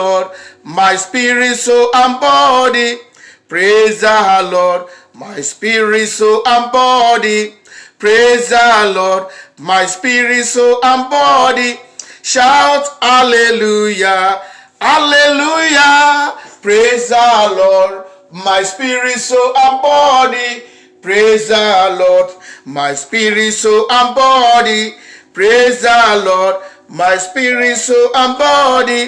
Lord, my spirit, soul, and body. Praise the Lord, my spirit, soul, and body. Praise the Lord, my spirit, soul, and body. Shout hallelujah, hallelujah. Praise the Lord, my spirit, soul, and body. Praise the Lord, my spirit, soul, and body. Praise the Lord, my spirit, soul, and body.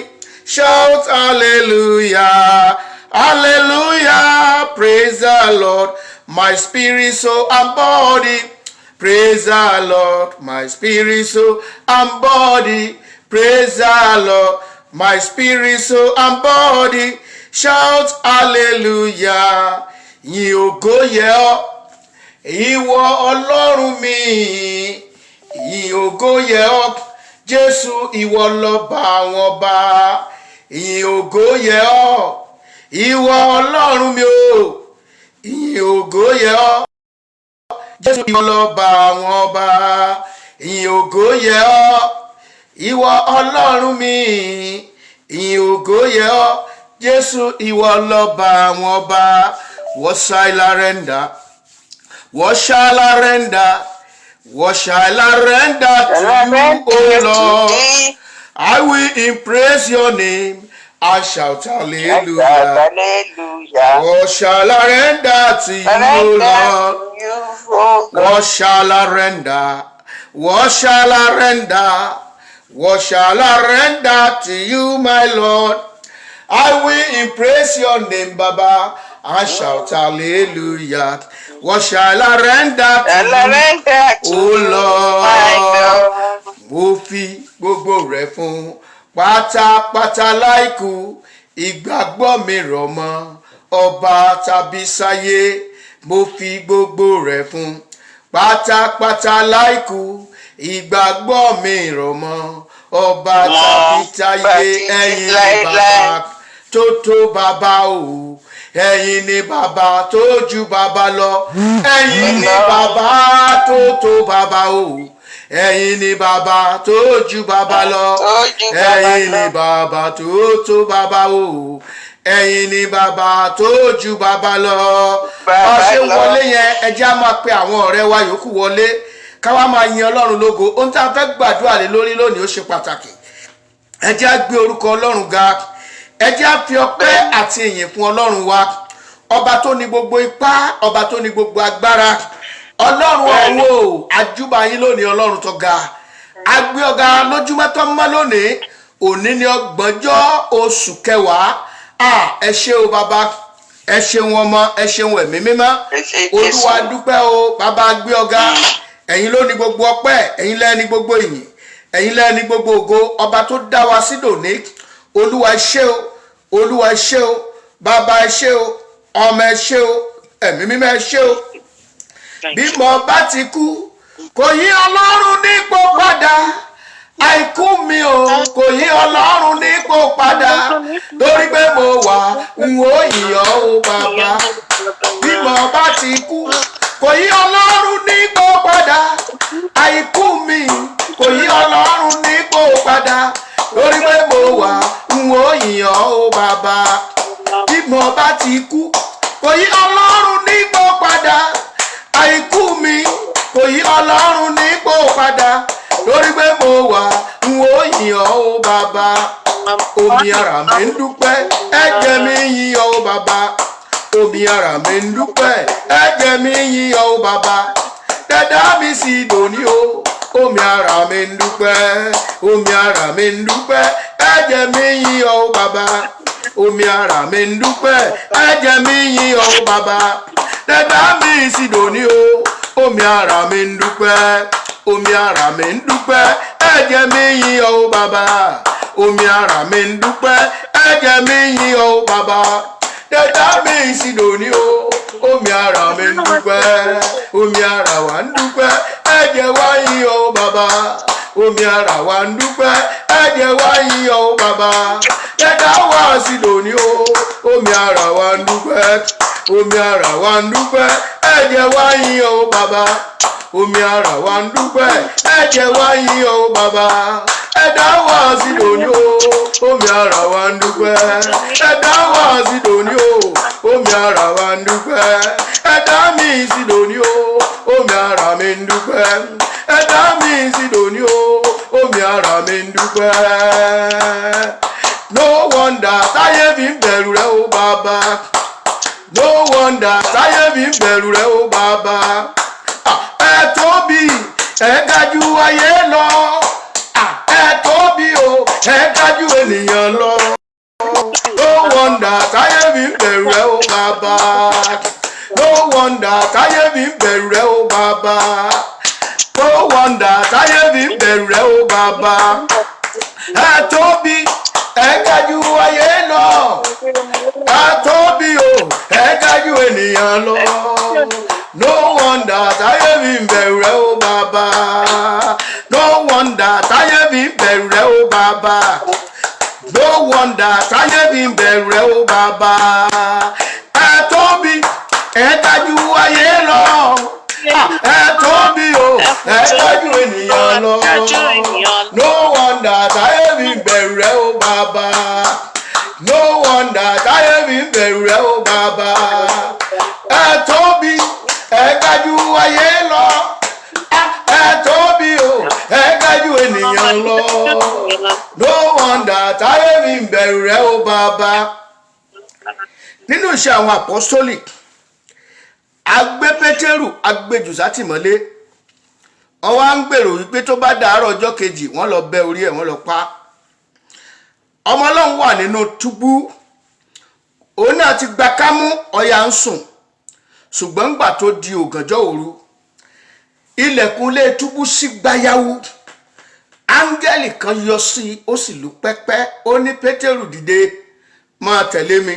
Shout hallelujah, hallelujah. Praise the Lord, my spirit, soul, and body. Praise the Lord, my spirit, soul, and body. Praise the Lord, my spirit, soul, and body. Shout hallelujah. Yìn ògo yẹ ọ́, ìwọ Ọlọ́run mi. Yìn ògo yẹ ọ́, Jésù ìwọ lọ́ba àwọn ọba. Yìn ògo yẹ ọ́, ìwọ Ọlọ́run mi o. Yìn ògo yẹ ọ́, Jésù ìwọ lọ́ba àwọn ọba. Yìn ògo yẹ ọ́, ìwọ Ọlọ́run mi. Yìn ògo yẹ ọ́, Jésù ìwọ lọ́ba àwọn ọba. What shall I render? What shall I render? What shall I render to you, O Lord? I will praise your name. I shout hallelujah. What shall I render to you, O Lord? What shall I render? What shall I render? What shall I render to you, my Lord? I will praise your name, Baba. I shout hallelujah. What shall I render to you, O Lord? Mo fi gbogbo rẹ̀ fún pátápátá láìkú, ìgbàgbọ́ mi rọ̀ mọ́ ọba tàbí sáyé. Mo fi gbogbo rẹ̀ fún pátápátá láìkú, ìgbàgbọ́ mi rọ̀ mọ́ ọba tàbí sáyé. Ẹ̀yin ni bàbá tó tó bàbá o, ẹ̀yin ni bàbá tó ju bàbá lọ. Ẹ̀yin ni bàbá tó tó bàbá o, ẹ̀yin ni bàbá tó ju bàbá lọ. Ẹ̀yin ni bàbá tó tó bàbá o, ẹ̀yin ni bàbá tó ju bàbá lọ. Ọ̀sẹ̀ wọlé yẹn ẹ jẹ́ á máa pe àwọn ọ̀rẹ́ wa yòókù wọlé ká wá máa yin Ọlọ́run lógo. Ohun tí a fẹ́ gbàdúrà lé lórí lónìí ó ṣe pàtàkì. Ẹ jẹ́ á gbé orúkọ Ọlọ́run ga. Ẹ jẹ́ á fi ọpẹ́ àti ìyìn fún Ọlọ́run wa, ọba tó ní gbogbo ipá, ọba tó ní gbogbo agbára. Ọlọ́run ọ̀wọ́ àjúbà yín lónìí, Ọlọ́run tó ga. A gbé ọ̀gá lójúmọ́ tó mọ́ lónìí. Òní ni 30 oṣù kẹwàá. Ẹ ṣé o bàbá, ẹ ṣeun ọmọ, ẹ ṣeun ẹ̀mí mímọ́. Olúwa dúpẹ́ o bàbá, gbé ọ̀gá. Ẹ̀yin ló ní gbogbo ọpẹ́, ẹ̀yin lẹ ní gbogbo ìyìn, ẹ̀yin lẹ ní gbogbo ògo. Ọba tó dá wa sí dòní. Olúwa ẹ ṣé o, Olúwa ẹ ṣé o, bàbá ẹ ṣé o, ọmọ ẹ ṣé o, ẹ̀mí mímọ́ ẹ ṣé o. Bí mo bá ti kú, kò yí Ọlọ́run nípò padà. Àìkú mi o, kò yí Ọlọ́run nípò padà. Torí pé mo wà, n ó yìn ọ́ o bàbá. Bí mo bá ti kú, kò yí Ọlọ́run nípò padà. Àìkú mi, kò yí Ọlọ́run nípò padà. Torí pé mo wà, n ó yìn ọ́ o bàbá. Bí mo bá ti kú, kò yí Ọlọ́run nípò padà. Àìkú mi, kò yí Ọlọ́run nípò padà. Lórí pé mo wà, n ó yìn ọ́ o bàbá. Omi ara mi ń dúpẹ́, ẹ̀jẹ̀ mi yìn ọ́ o bàbá. Omi ara mi ń dúpẹ́, ẹ̀jẹ̀ mi yìn ọ́ o bàbá. Dẹ́dá mi sì dòní o. Omi ara mi ń dúpẹ́, omi ara mi ń dúpẹ́, ẹ̀jẹ̀ mi yìn ọ́ o bàbá. Omi ara mi ń dúpẹ́, ẹ̀jẹ̀ mi yìn ọ́ o bàbá. Dẹ́dá mi sì dòní o. Omi ara mi ń dúpẹ́, omi ara mi ń dúpẹ́, ẹ̀jẹ̀ mi yìn ọ́ o bàbá. Omi ara mi ń dúpẹ́, ẹ̀jẹ̀ mi yìn ọ́ o bàbá. Dẹ́dá mi sì dòní o. Omi ara mi ń dúpẹ́, omi ara wa ń dúpẹ́, ẹ̀jẹ̀ wa yìn ọ́ o bàbá. Omi ara wa ń dúpẹ́, ẹ̀jẹ̀ wa yìn ọ́ o bàbá. Dẹ́dá wa sì dòní o. Omi ara wa ń dúpẹ́, omi ara wa ń dúpẹ́, ẹ̀jẹ̀ wa yìn ọ́ o bàbá. omi ara wa ń dúpẹ́ ẹ̀jẹ̀ wa yìn ọ́ bàbá ẹ̀dá wa sí lónìí o omi ara wa ń dúpẹ́ ẹ̀dá wa sí lónìí o omi ara wa ń dúpẹ́ ẹ̀dá mi sí lónìí o omi ara mi ń dúpẹ́ ẹ̀dá mi sí lónìí o omi ara mi ń dúpẹ́. No wonder táyé fi ń bẹ̀rù rẹ o bàbá no wonder táyé fi ń bẹ̀rù rẹ o bàbá ẹ tóbi ẹ ga jù ayé lọ ẹ tóbi o ẹ ga jù ènìyàn lọ no wonder táyé fi ń bẹ̀rù rẹ o bàbá no wonder táyé fi ń bẹ̀rù rẹ o bàbá no wonder táyé fi ń bẹ̀rù rẹ o bàbá ẹ tóbi ẹ ga jù ayé lọ ẹ tóbi o ẹ ga jù ènìyàn lọ no wonder táyé fi ń bẹ̀rù rẹ o bàbá no wonder táyé fi ń bẹ̀rù rẹ o bàbá no wonder táyé fi ń bẹ̀rù rẹ o bàbá ẹ tóbi ẹ ga jù ayé lọ ẹ tóbi o ẹ ga jù ènìyàn lọ no wonder táyé fi ń bẹ̀rù rẹ o bàbá no wonder táyé fi ń bẹ̀rù rẹ o bàbá ẹ tóbi ẹ ga jù ayé lọ ẹ tóbi o ẹ ga jù ènìyàn lọ no wonder táyé fi ń bẹ̀rù rẹ o bàbá. Nínú iṣẹ́ àwọn apọ́sítélì agbé Pétérù agbéjù sátìmọ́lé wọ́n wá ń gbèrò wípé tó bá dàárọ̀ ọjọ́ kejì wọ́n lọ bẹ́ orí ẹ̀ wọ́n lọ pa ọmọ Ọlọ́run wà nínú túbú òun náà ti gba kámú ọ̀yà ń sùn ṣùgbọ́n ńgbà tó di ògànjọ́ òru ilẹ̀kùn ilé túbú ṣí gbayáwú áńgẹ́lì kan yọ sí ó sì lù pẹ́pẹ́ ó ní Pétérù dìde máa tẹ̀lé mi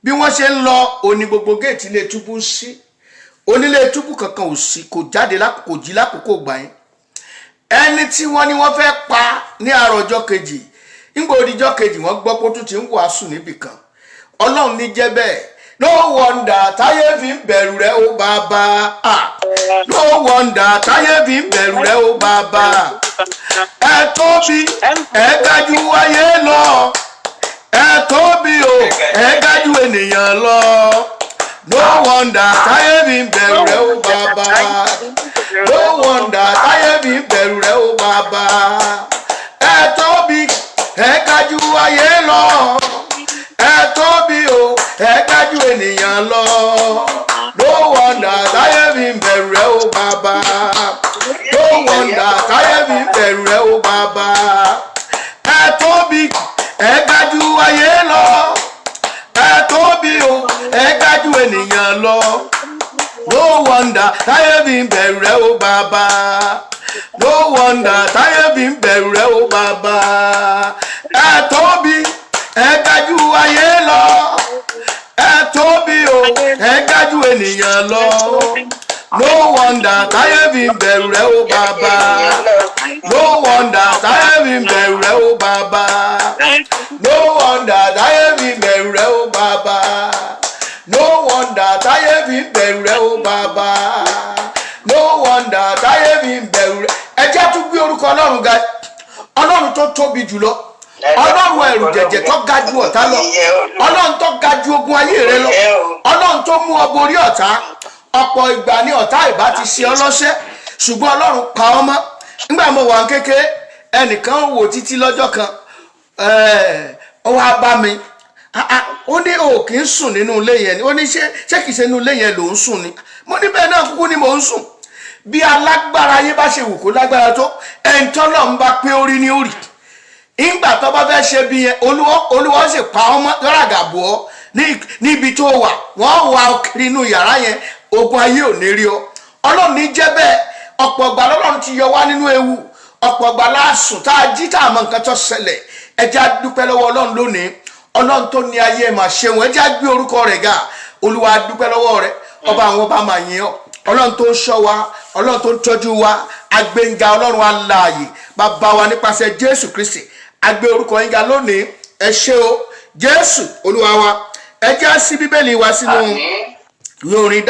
bí wọ́n ṣe ń lọ òní gbogbo géètì ilé túbú ń ṣí onílé túbú kankan ò sí kò jáde kò jí lákòókò gbà yín ẹni tí wọ́n ní wọ́n fẹ́ pa ní àárọ̀ ọjọ́ kejì nígbà òdìjọ́ kejì wọ́n gbọ́ pé ó tún ti ń wàásù níbì kan Ọlọ́run ní jẹ́ bẹ́ẹ̀ no wonder táyé fi ń bẹ̀rù rẹ o bàbá no wonder táyé fi ń bẹ̀rù rẹ o bàbá ẹ tóbi ẹ ga jù ayé lọ ẹ tóbi o ẹ ga jù ènìyàn lọ no wonder táyé fi ń bẹ̀rù rẹ o bàbá no wonder táyé fi ń bẹ̀rù rẹ o bàbá ẹ tóbi ẹ ga jù ayé lọ ẹ tóbi o ẹ ga jù ènìyàn lọ no wonder táyé fi ń bẹ̀rù rẹ o bàbá no wonder táyé fi ń bẹ̀rù rẹ o bàbá ẹ tóbi ẹ ga jù ayé lọ ẹ tóbi o ẹ ga jù ènìyàn lọ no wonder táyé fi ń bẹ̀rù rẹ o bàbá no wonder táyé fi ń bẹ̀rù rẹ o bàbá ẹ tóbi ẹ ga jù ayé lọ ẹ tóbi o ẹ ga jù ènìyàn lọ no wonder táyé fi ń bẹ̀rù rẹ o bàbá no wonder táyé fi ń bẹ̀rù rẹ o bàbá no wonder táyé fi ń bẹ̀rù rẹ o bàbá no wonder táyé fi ń bẹ̀rù rẹ o bàbá no wonder táyé fi ń bẹ̀rù rẹ ẹ jẹ́ tún gbé orúkọ Ọlọ́run ga Ọlọ́run tó tóbi jùlọ Ọlọ́run ẹ̀rù jẹ̀jẹ̀ tó ga ju ọ̀tá lọ Ọlọ́run tó ga ju ogun ayé rẹ lọ Ọlọ́run tó mú ọ borí ọ̀tá ọ̀pọ̀ ìgbà ni ọ̀tá ìbá ti ṣe ọlọ́ṣẹ́ ṣùgbọ́n Ọlọ́run pa ọ́ mọ́ nígbà mo wà kékeré ẹnìkan wò títí lọ́jọ́ kan ó wá bá mi ó ní o kì í sùn nínú ilé yẹn ni ó ní ṣé kìí ṣe nínú ilé yẹn ló ń sùn ni mo ní bẹ́ẹ̀ náà kúkú ni mò ń sùn bí alágbára ayé bá ṣe wù kó lágbára tó ẹni tọ́lọ́ ń bá pé orí ní orí ìgbà tó bá fẹ́ ṣe bí yẹn olúwa sì pa ọmọ ràgàbọ̀ ọ́ níbi tó wà wọ́n wà kiri inú yàrá yẹn ogun ayé ò ní rí ọ Ọlọ́run ní jẹ́ bẹ́ẹ̀ ọ̀pọ̀ ìgbà lọ́lọ́run ti yọ wá nínú ewu ọ̀pọ̀ ìgbà láàsùn tá a jí tá a mọ nǹkan tó ṣẹlẹ̀ ẹ jẹ́ á dúpẹ́ lọ́wọ́ Ọlọ́run lónìí Ọlọ́run tó ní ayé máa ṣeun ẹ jẹ́ á gbé orúkọ rẹ̀ ga Olúwa dúpẹ́ lọ́wọ́ rẹ̀ ọba àwọn ọba máa yìn ọ́ Ọlọ́run tó ń ṣọ́ wa Ọlọ́run tó ń tọ́jú wa agbẹ́ngà Ọlọ́run alààyè bàbá wa nípasẹ̀ Jésù Kristi agbé orúkọ yín ga lónìí ẹ ṣé o Jésù Olúwa wa ẹ jẹ́ á ṣí Bíbélì wa sínú ìwé orin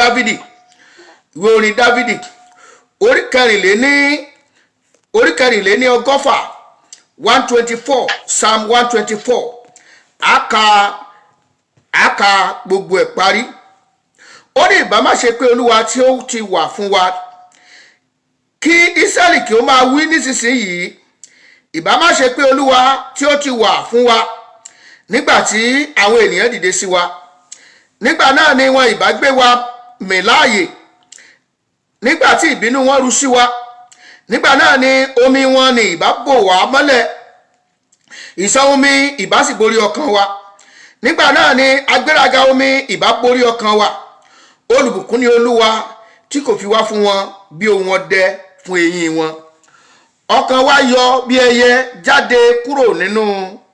Dáfídì orí kẹrìnléní ọgọ́fà 124 Psalm 124 aka gbogbo ẹ̀ parí. Ó ní ìbá má ṣe pé Olúwa tí ó ti wà fún wa, kí Ísírẹ́lì kí ó máa wí nísinsìnyí, ìbá má ṣe pé Olúwa tí ó ti wà fún wa nígbà tí àwọn ènìyàn dìde sí wa, nígbà náà ni wọn ìbá gbé wa mì láàyè, nígbà tí ìbínú wọn ru sí wa, nígbà náà ni omi wọn ni ìbá bò wá mọ́lẹ̀, ìṣàn omi ìbá sì borí ọkàn wa, nígbà náà ni agbéraga omi ìbá borí ọkàn wa. Olùbùkún ni Olúwa tí kò fi wá fún wọn bí ohun ọdẹ fún eyín wọn. Ọkàn wa yọ bí ẹyẹ jáde kúrò nínú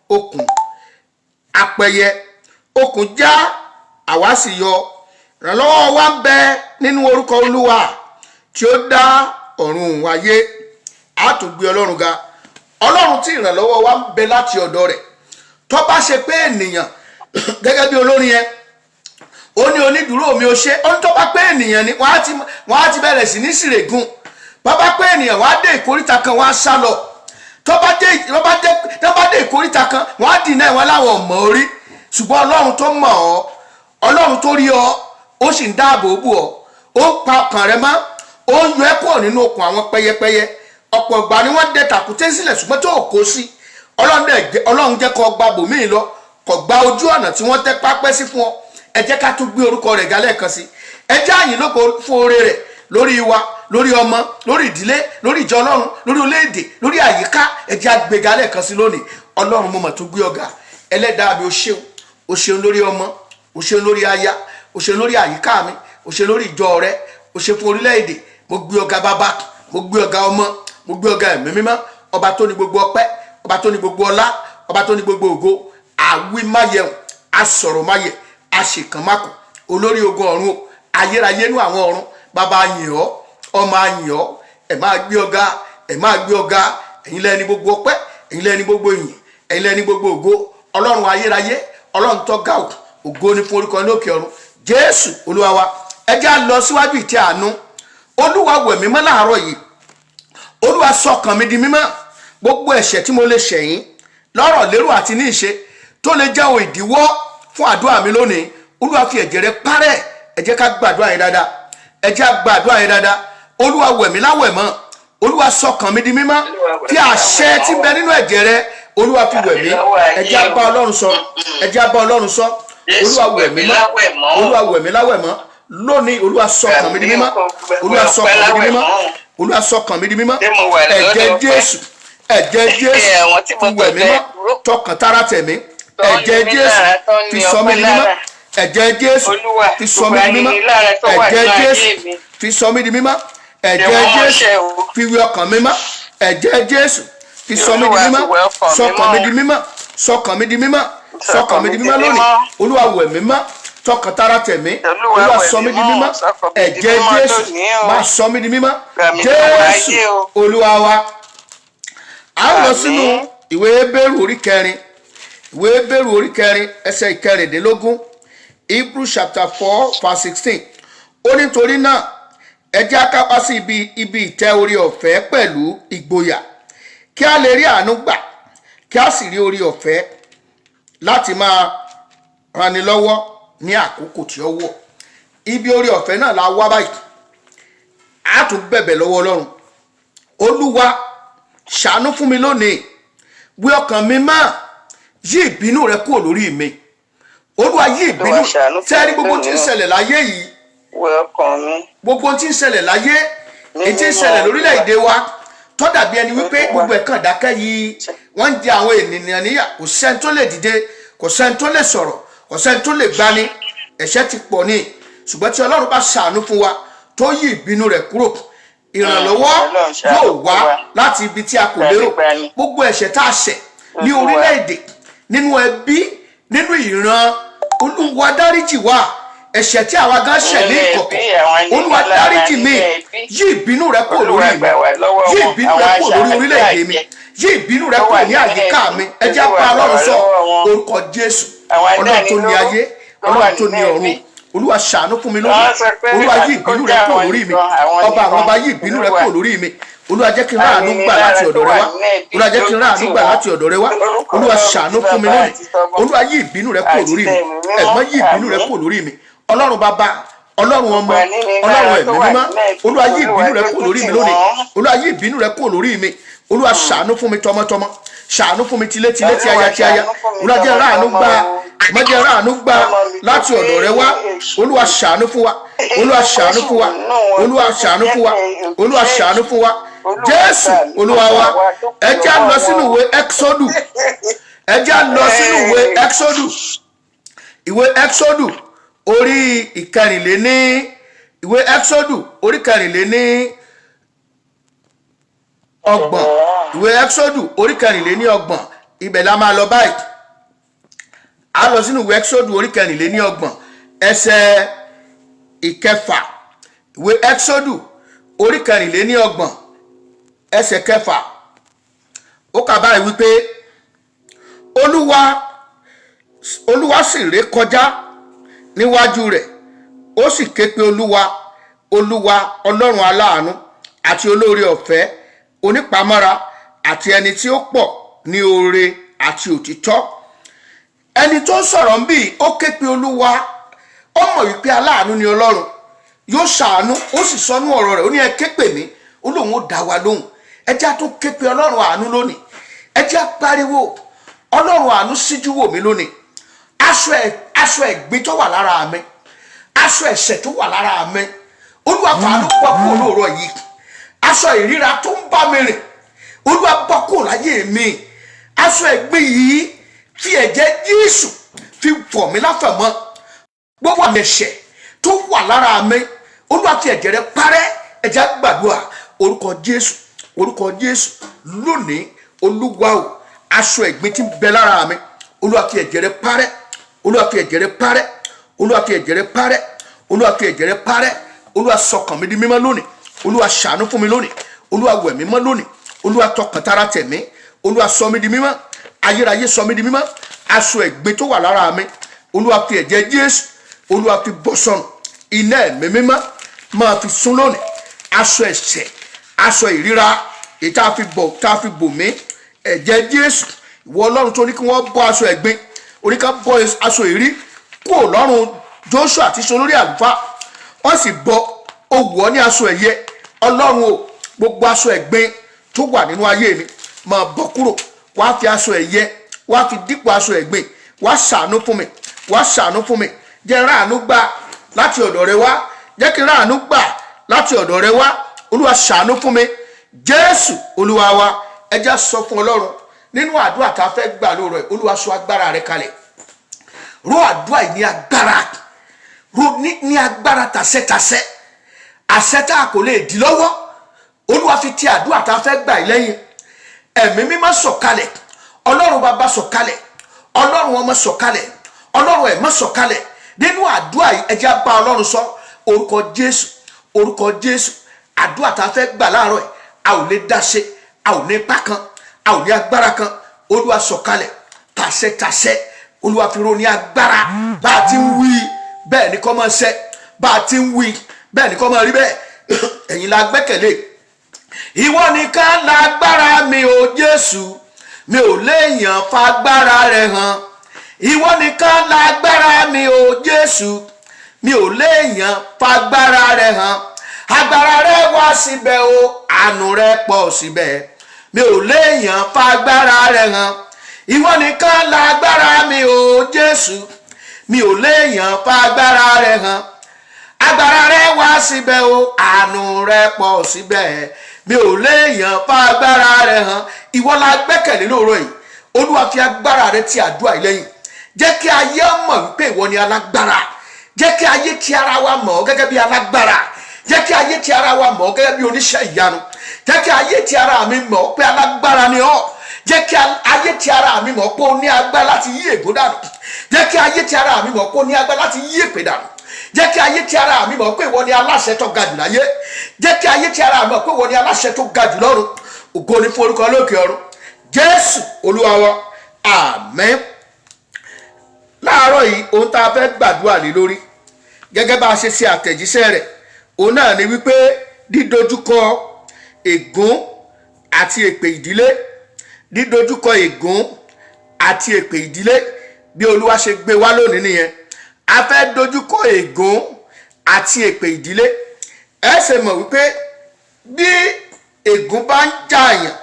okùn apẹyẹ, okùn já àwa sì yọ. Ìrànlọ́wọ́ wa ń bẹ nínú orúkọ Olúwa tí ó dá ọ̀run ayé. A tún gbé Ọlọ́run ga, Ọlọ́run tí ìrànlọ́wọ́ wa ń bẹ láti ọ̀dọ̀ rẹ̀. Tó bá ṣe pé ènìyàn gẹ́gẹ́ bí olórin yẹn, ó ní onídùúró mi ó ṣe, ó ní tó bá pé ènìyàn ni wọ́n á ti bẹ̀rẹ̀ sí ní sìrègùn. Bó bá pé ènìyàn wọ́n á dé ìkóríta kan wọ́n á sá lọ. Tó bá dé ìkóríta kan wọ́n á dìnnà wọn láwọn ọmọ orí. Ṣùgbọ́n Ọlọ́run tó mọ̀ ọ́, Ọlọ́run tó rí ọ, ó sì ń dáàbò bò ọ́, ó ń pa ọkàn rẹ mọ́, ó ń yọ ẹ́ kúrò nínú okùn àwọn pẹyẹpẹyẹ. Ọ̀pọ̀ ìgbà ni wọ́n dẹ tàkúté sílẹ̀ ṣùgbọ́n tó kó sí. Ọlọ́run jẹ́ kó gba bòmíì lọ, kó gba ojú ọ̀nà tí wọ́n tẹ́ pápẹ́ sí fún ọ. Ẹ jẹ́ ká tún gbé orúkọ rẹ̀ ga lẹ́ẹ̀kan sí. Ẹ jẹ́ àyìn lógo fún oore rẹ̀ lórí wa, lórí ọmọ, lórí ìdílé, lórí ìjọ Ọlọ́run, lórí orílẹ̀-èdè, lórí àyíká. Ẹ jẹ́ àgbéga lẹ́ẹ̀kan sí lónìí. Ọlọ́run mo mà tún gbé ọ̀gá. Ẹlẹ́dàá mi o ṣeun lórí ọmọ, o ṣeun lórí aya, o ṣeun lórí àyíká mi, o ṣeun lórí ìjọ rẹ, o ṣe fún orílẹ̀-èdè. Mo gbé ọ̀gá bàbá, mo gbé ọ̀gá ọmọ, mo gbé ọ̀gá ẹ̀mí mímọ́, ọba tó ní gbogbo ọpẹ́, ọba tó ní gbogbo ọlá, ọba tó ní gbogbo ògo, àwí máyẹ̀wò, asọ̀rọ̀ máyẹ̀, àṣekànmákò, olórí ogun ọ̀run, ayérayé nú àwọn ọ̀run. Bàbá yìn ọ́, ọmọ yìn ọ́, ẹ máa gbé ọ̀gá, ẹ máa gbé ọ̀gá. Ẹ̀yin lẹ́ni gbogbo ọpẹ́, ẹ̀yin lẹ́ni gbogbo ìyìn, ẹ̀yin lẹ́ni gbogbo ògo. Ọlọ́run ayérayé, Ọlọ́run tó ga ògo ní fún orúkọ lókè ọ̀run. Jésù Olúwa wa. Ẹ jẹ́ á lọ síwájú ìtẹ́ àánú. Olúwa wẹ̀ mí mọ́ láàárọ̀ yìí. Olúwa sọkàn mi di mímọ́. Gbogbo ẹ̀ṣẹ̀ tí mo lè ṣẹ̀yìn lọ́rọ̀ lérò àti ní ìṣe tó lè jẹ́ ohun ìdíwọ́ fún àdúrà mi lónìí, Olúwa fi ẹ̀jẹ̀ rẹ̀ parẹ́. Ẹ jẹ́ ká gbàdúrà yẹn dáadáa. Ẹ jẹ́ á gbàdúrà yẹn dáadáa. Olúwa wẹ̀ mí láwẹ̀ mọ́. Olúwa sọkàn mi di mímọ́. Fi àṣẹ tí bẹ nínú ẹ̀jẹ̀ rẹ̀, Olúwa fi wẹ̀ mí. Ẹ jẹ́ á bá Ọlọ́run sọ. Ẹ jẹ́ á bá Ọlọ́run sọ. Olúwa wẹ̀ mí mọ́. Olúwa wẹ̀ mí láwẹ̀ mọ́. Lónìí Olúwa sọkàn mi di mímọ́. Olúwa sọkàn mi di mímọ́. Olúwa sọkàn mi di mímọ́. Ẹ̀jẹ̀ Jésù, ẹ̀jẹ̀ Jésù fi wẹ̀ mí mọ́ tọkàn tara tẹ̀mí. Ẹ̀jẹ̀ Jésù fi sọ mí di mímọ́. Ẹ̀jẹ̀ Jésù fi sọ mí di mímọ́. Ẹ̀jẹ̀ Jésù fi sọ mí di mímọ́. Ẹ̀jẹ̀ Jésù fi wẹ̀ ọkàn mi mọ́. Ẹ̀jẹ̀ Jésù fi sọ mí di mímọ́. Sọkàn mi di mímọ́. Sọkàn mi di mímọ́. Sọkàn mi di mímọ́ lónìí. Olúwa wẹ̀ mí mọ́ tọkàn tara tẹ̀mí. Olúwa sọ mí di mímọ́. Ẹ̀jẹ̀ Jésù máa sọ mí di mímọ́. Jésù Olúwa wa. A ń lọ sínú ìwé Hébérù orí kẹrin. Ìwé Hébérù orí kẹrin ẹsẹ̀ ìkẹrìndínlógún. Hebrew chapter 4 verse 16. Ó ní torí náà ẹ jẹ́ á kápá sí ibi ìtẹ́ orí ọ̀fẹ́ pẹ̀lú ìgboyà, kí a lè rí àánú gbà, kí a sì rí orí ọ̀fẹ́ láti máa rani lọ́wọ́ ní àkókò tí ó wọ̀. Ibi orí ọ̀fẹ́ náà la wá báyìí. A tún bẹ̀bẹ̀ lọ́wọ́ Ọlọ́run. Olúwa ṣàánú fún mi lónìí. Wí ọkàn mi mọ́. Yí ìbínú rẹ kúrò lórí mi. Olúwa yí ìbínú. Tẹ́rí gbogbo tí ń ṣẹlẹ̀ láyé yìí. Wí ọkàn mi. Gbogbo tí ń ṣẹlẹ̀ láyé, èyí tí ń ṣẹlẹ̀ lórílẹ̀-èdè wa, tó dàbí ẹni wípé gbogbo ẹ̀kan dákẹ́ yìí. Wọ́n ń jẹ àwọn ènìyàn níyà. Kò sẹ́ni tó lè dìde, kò sẹ́ni tó lè sọ̀rọ̀, kò sẹ́ni tó lè gbani. Ẹ̀ṣẹ̀ ti pọ̀ ní. Ṣùgbọ́n tí Ọlọ́run bá ṣàánú fún wa, tó yí ìbínú rẹ̀ kúrò, ìrànlọ́wọ́ yóò wá láti ibi tí a kò lérò. Gbogbo ẹ̀ṣẹ̀ tá a ṣẹ̀ ní orílẹ̀-èdè, nínú ẹbí, nínú ìran, Olúwa dáríjì wá. Ẹ̀ṣẹ̀ tí àwa gan ṣẹ̀ ní ìkọ̀kọ̀, Olúwa dáríjì mi. Yí ìbínú rẹ kúrò lórí mi. Yí ìbínú rẹ kúrò lórí orílẹ̀-èdè mi. Yí ìbínú rẹ kúrò ní àyíká mi. Ẹ jẹ́ á bá Ọlọ́run sọ orúkọ Jésù. Ọlọ́run tó ní ayé, Ọlọ́run tó ní ọ̀run, Olúwa ṣàánú fún mi lónìí. Olúwa yí ìbínú rẹ kúrò lórí mi. Ọba àwọn ọba yí ìbínú rẹ kúrò lórí mi. Olúwa jẹ́ kí n ráàánú gbà láti ọ̀dọ̀ rẹ wá. Olúwa jẹ́ kí n ráàánú gbà láti ọ̀dọ̀ rẹ wá. Olúwa ṣàánú fún mi lónìí. Olúwa yí ìbínú rẹ kúrò lórí mi. Ẹ̀gbọ́n yí ìbínú rẹ kúrò lórí mi. Ọlọ́run bàbá, Ọlọ́run ọmọ, Ọlọ́run ẹ̀mí mímọ́. Olúwa yí ìbínú rẹ kúrò lórí mi lónìí. Olúwa yí ìbínú rẹ kúrò lórí mi. Olúwa ṣàánú fún mi tọmọtọmọ. Ṣàánú fún mi tilétilé ti aya ti aya. Olúwa jẹ́ ráàánú gbà. Má jẹ́ ráàánú gbà láti ọ̀dọ̀ rẹ wá. Olúwa ṣàánú fún wa. Olúwa ṣàánú fún wa. Olúwa ṣàánú fún wa. Olúwa ṣàánú fún wa. Jésù Olúwa wa. Ẹ jẹ́ á lọ sínú ìwé Exodus. Ẹ jẹ́ á lọ sínú ìwé Exodus. Ìwé Exodus orí ìkẹrìnléní. Ìwé Exodus orí ìkẹrìnléní ọgbọ̀n. Ìwé Exodus orí ìkẹrìnléní ọgbọ̀n. Ibẹ̀ la máa lọ báyìí. A lọ sínú ìwé Exodus orí ìkẹrìnléní ọgbọ̀n ẹsẹ̀ ìkẹfà. Ìwé Exodus orí ìkẹrìnléní ọgbọ̀n ẹsẹ̀ kẹfà. Ó kà báyìí wípé Olúwa sì ré kọjá níwájú rẹ̀, ó sì ké pe Olúwa Ọlọ́run aláàánú àti olóore ọ̀fẹ́, onípamọ́ra àti ẹni tí ó pọ̀ ní oore àti òtítọ́. Ẹni tó sọ̀rọ̀ ń bí ó ké pe Olúwa. Ó mọ̀ wípé aláàánú ni Ọlọ́run, yóò ṣàánú. Ó sì sọnú ọ̀rọ̀ rẹ̀, ó ní ẹ ké pè mí, ó lóun ó dá wa lóhùn. Ẹ jẹ́ á tún ké pe Ọlọ́run àánú lónìí. Ẹ jẹ́ á pariwo, Ọlọ́run àánú síjú wò mí lónìí. Aṣọ ẹ̀gbin tó wà lára mi, aṣọ ẹ̀ṣẹ̀ tó wà lára mi, Olúwa fàánú bọ́ kúrò lóòrọ̀ yìí. Aṣọ ìríra tó ń bá mi rìn, Olúwa bọ́ kúrò láyé mi. Aṣọ ẹ̀gbin yìí fi ẹ̀jẹ̀ Jésù fi fọ̀ mí láfẹ̀mọ́. Gbogbo àmì ẹ̀ṣẹ̀ tó wà lára mi, Olúwa fi ẹ̀jẹ̀ rẹ̀ parẹ́. Ẹ jẹ́ á gbàdúrà orúkọ Jésù, orúkọ Jésù lónìí. Olúwa o, aṣọ ẹ̀gbin tí ń bẹ lára mi, Olúwa fi ẹ̀jẹ̀ rẹ̀ parẹ́. Olúwa fi ẹ̀jẹ̀ rẹ̀ parẹ́. Olúwa fi ẹ̀jẹ̀ rẹ̀ parẹ́. Olúwa fi ẹ̀jẹ̀ rẹ̀ parẹ́. Olúwa sọkàn mi di mímọ́ lónìí. Olúwa ṣàánú fún mi lónìí. Olúwa wẹ̀ mí mọ́ lónìí. Olúwa tọkàn tara tẹ̀mí. Olúwa sọ mi di mímọ́. Ayérayé sọ mi di mímọ́. Aṣọ ẹ̀gbin tó wà lára mi, Olúwa fi ẹ̀jẹ̀ Jésù, Olúwa fi bọ́ sọnù. Iná ẹ̀mí mímọ́ máa fi sún lónìí. Aṣọ ẹ̀ṣẹ̀, aṣọ ìríra èyí tá a fi bò mí, ẹ̀jẹ̀ Jésù. Ìwọ Ọlọ́run tó ní kí wọ́n bọ́ aṣọ ẹ̀gbin, oníkà bọ́ aṣọ ìrí kúrò lọ́rùn Joshua àti olórí àlùfáà. Wọ́n sì bọ́ owó ní aṣọ ẹ̀yẹ. Ọlọ́run o, gbogbo aṣọ ẹ̀gbin tó wà nínú ayé mi máa bọ́ kúrò. Wá fi aṣọ ẹ̀yẹ, wá fi dípò aṣọ ẹ̀gbin. Wá ṣàánú fún mi, wá ṣàánú fún mi. Jẹ́ ráàánú gbà láti ọ̀dọ̀ rẹ wá. Jẹ́ kí ráàánú gbà láti ọ̀dọ̀ rẹ wá. Olúwa ṣàánú fún mi. Jésù Olúwa wa. Ẹ jẹ́ á sọ fún Ọlọ́run nínú àdúrà tá a fẹ́ gbà lóòrọ̀ yìí. Olúwa sọ agbára rẹ kalẹ̀. Ró àdúrà yìí ní agbára. Ró ní agbára tàṣẹ́tàṣẹ́. Àṣẹ tá a kò lè dí lọ́wọ́. Olúwa fi ti àdúrà tá a fẹ́ gbà yìí lẹ́yìn. Ẹ̀mí mímọ́ sọ̀kalẹ̀. Ọlọ́run bàbá sọ̀kalẹ̀. Ọlọ́run ọmọ sọ̀kalẹ̀. Ọlọ́run ẹ̀mọ́ sọ̀kalẹ̀. Nínú àdúrà yìí ẹ jẹ́ á bá Ọlọ́run sọ orúkọ Jésù, orúkọ Jésù. Àdúrà tá a fẹ́ gbà láàárọ̀ yìí, a ò lè dá ṣe, a ò ní ipá kan, a ò ní agbára kan. Olúwa sọ̀kalẹ̀ tàṣẹ́tàṣẹ́. Olúwa fi ró ní agbára. Bá a ti ń wí bẹ́ẹ̀ ni kó máa ṣẹ. Bá a ti ń wí bẹ́ẹ̀ ni kó máa rí bẹ́ẹ̀. Ẹ̀yin la gbẹ́kẹ̀lé. Ìwọ nìkan lágbára mi o Jésù, mi ò léèyàn fagbára rẹ hàn. Ìwọ nìkan lágbára mi o Jésù, mi ò léèyàn fagbára rẹ hàn. Agbára rẹ wá síbẹ̀ o, àánú rẹ pọ̀ síbẹ̀, mi ò léèyàn fagbára rẹ hàn. Ìwọ nìkan lágbára mi o Jésù, mi ò léèyàn fagbára rẹ hàn. Agbára rẹ wá síbẹ̀ o, àánú rẹ pọ̀ síbẹ̀, mi ò léèyàn fagbára rẹ hàn. Ìwọ la gbẹ́kẹ̀lé lóòrọ̀ yìí. Olúwa fi agbára rẹ ti àdúrà yìí lẹ́yìn. Jẹ́ kí ayé mọ̀ wípé ìwọ ni alágbára. Jẹ́ kí ayé ti ara wa mọ̀ ọ́ gẹ́gẹ́ bí alágbára. Jẹ́ kí ayé ti ara wa mọ̀ ọ́ gẹ́gẹ́ bí oníṣẹ́ ìyanu. Jẹ́ kí ayé ti ara mi mọ̀ ọ́ pé alágbára ni ọ́. Jẹ́ kí ayé ti ara mi mọ̀ pé o ní agbára láti yí ègún dànù. Jẹ́ kí ayé ti ara mi mọ̀ pé o ní agbára láti yí èpè dànù. Jẹ́ kí ayé ti ara mi mọ̀ pé ìwọ ni aláṣẹ tó ga jù láyé. Jẹ́ kí ayé ti ara mi mọ̀ pé ìwọ ni aláṣẹ tó ga jù lọ́run. Ògo ni fún orúkọ lókè ọ̀run. Jésù Olúwa wa. Àmín. Láàárọ̀ yìí ohun tá a fẹ́ gbàdúrà lé lórí, gẹ́gẹ́ bá a ṣe àtẹ̀jíṣẹ́ rẹ̀ òun náà ni wípé dídojúkọ ègún àti èpè ìdílé, dídojúkọ ègún àti èpè ìdílé bí Olúwa ṣe gbé wá lónìí nìyẹn. A fẹ́ dojúkọ ègún àti èpè ìdílé. Ẹ ṣe mọ̀ wípé bí ègún bá ń jà àyàn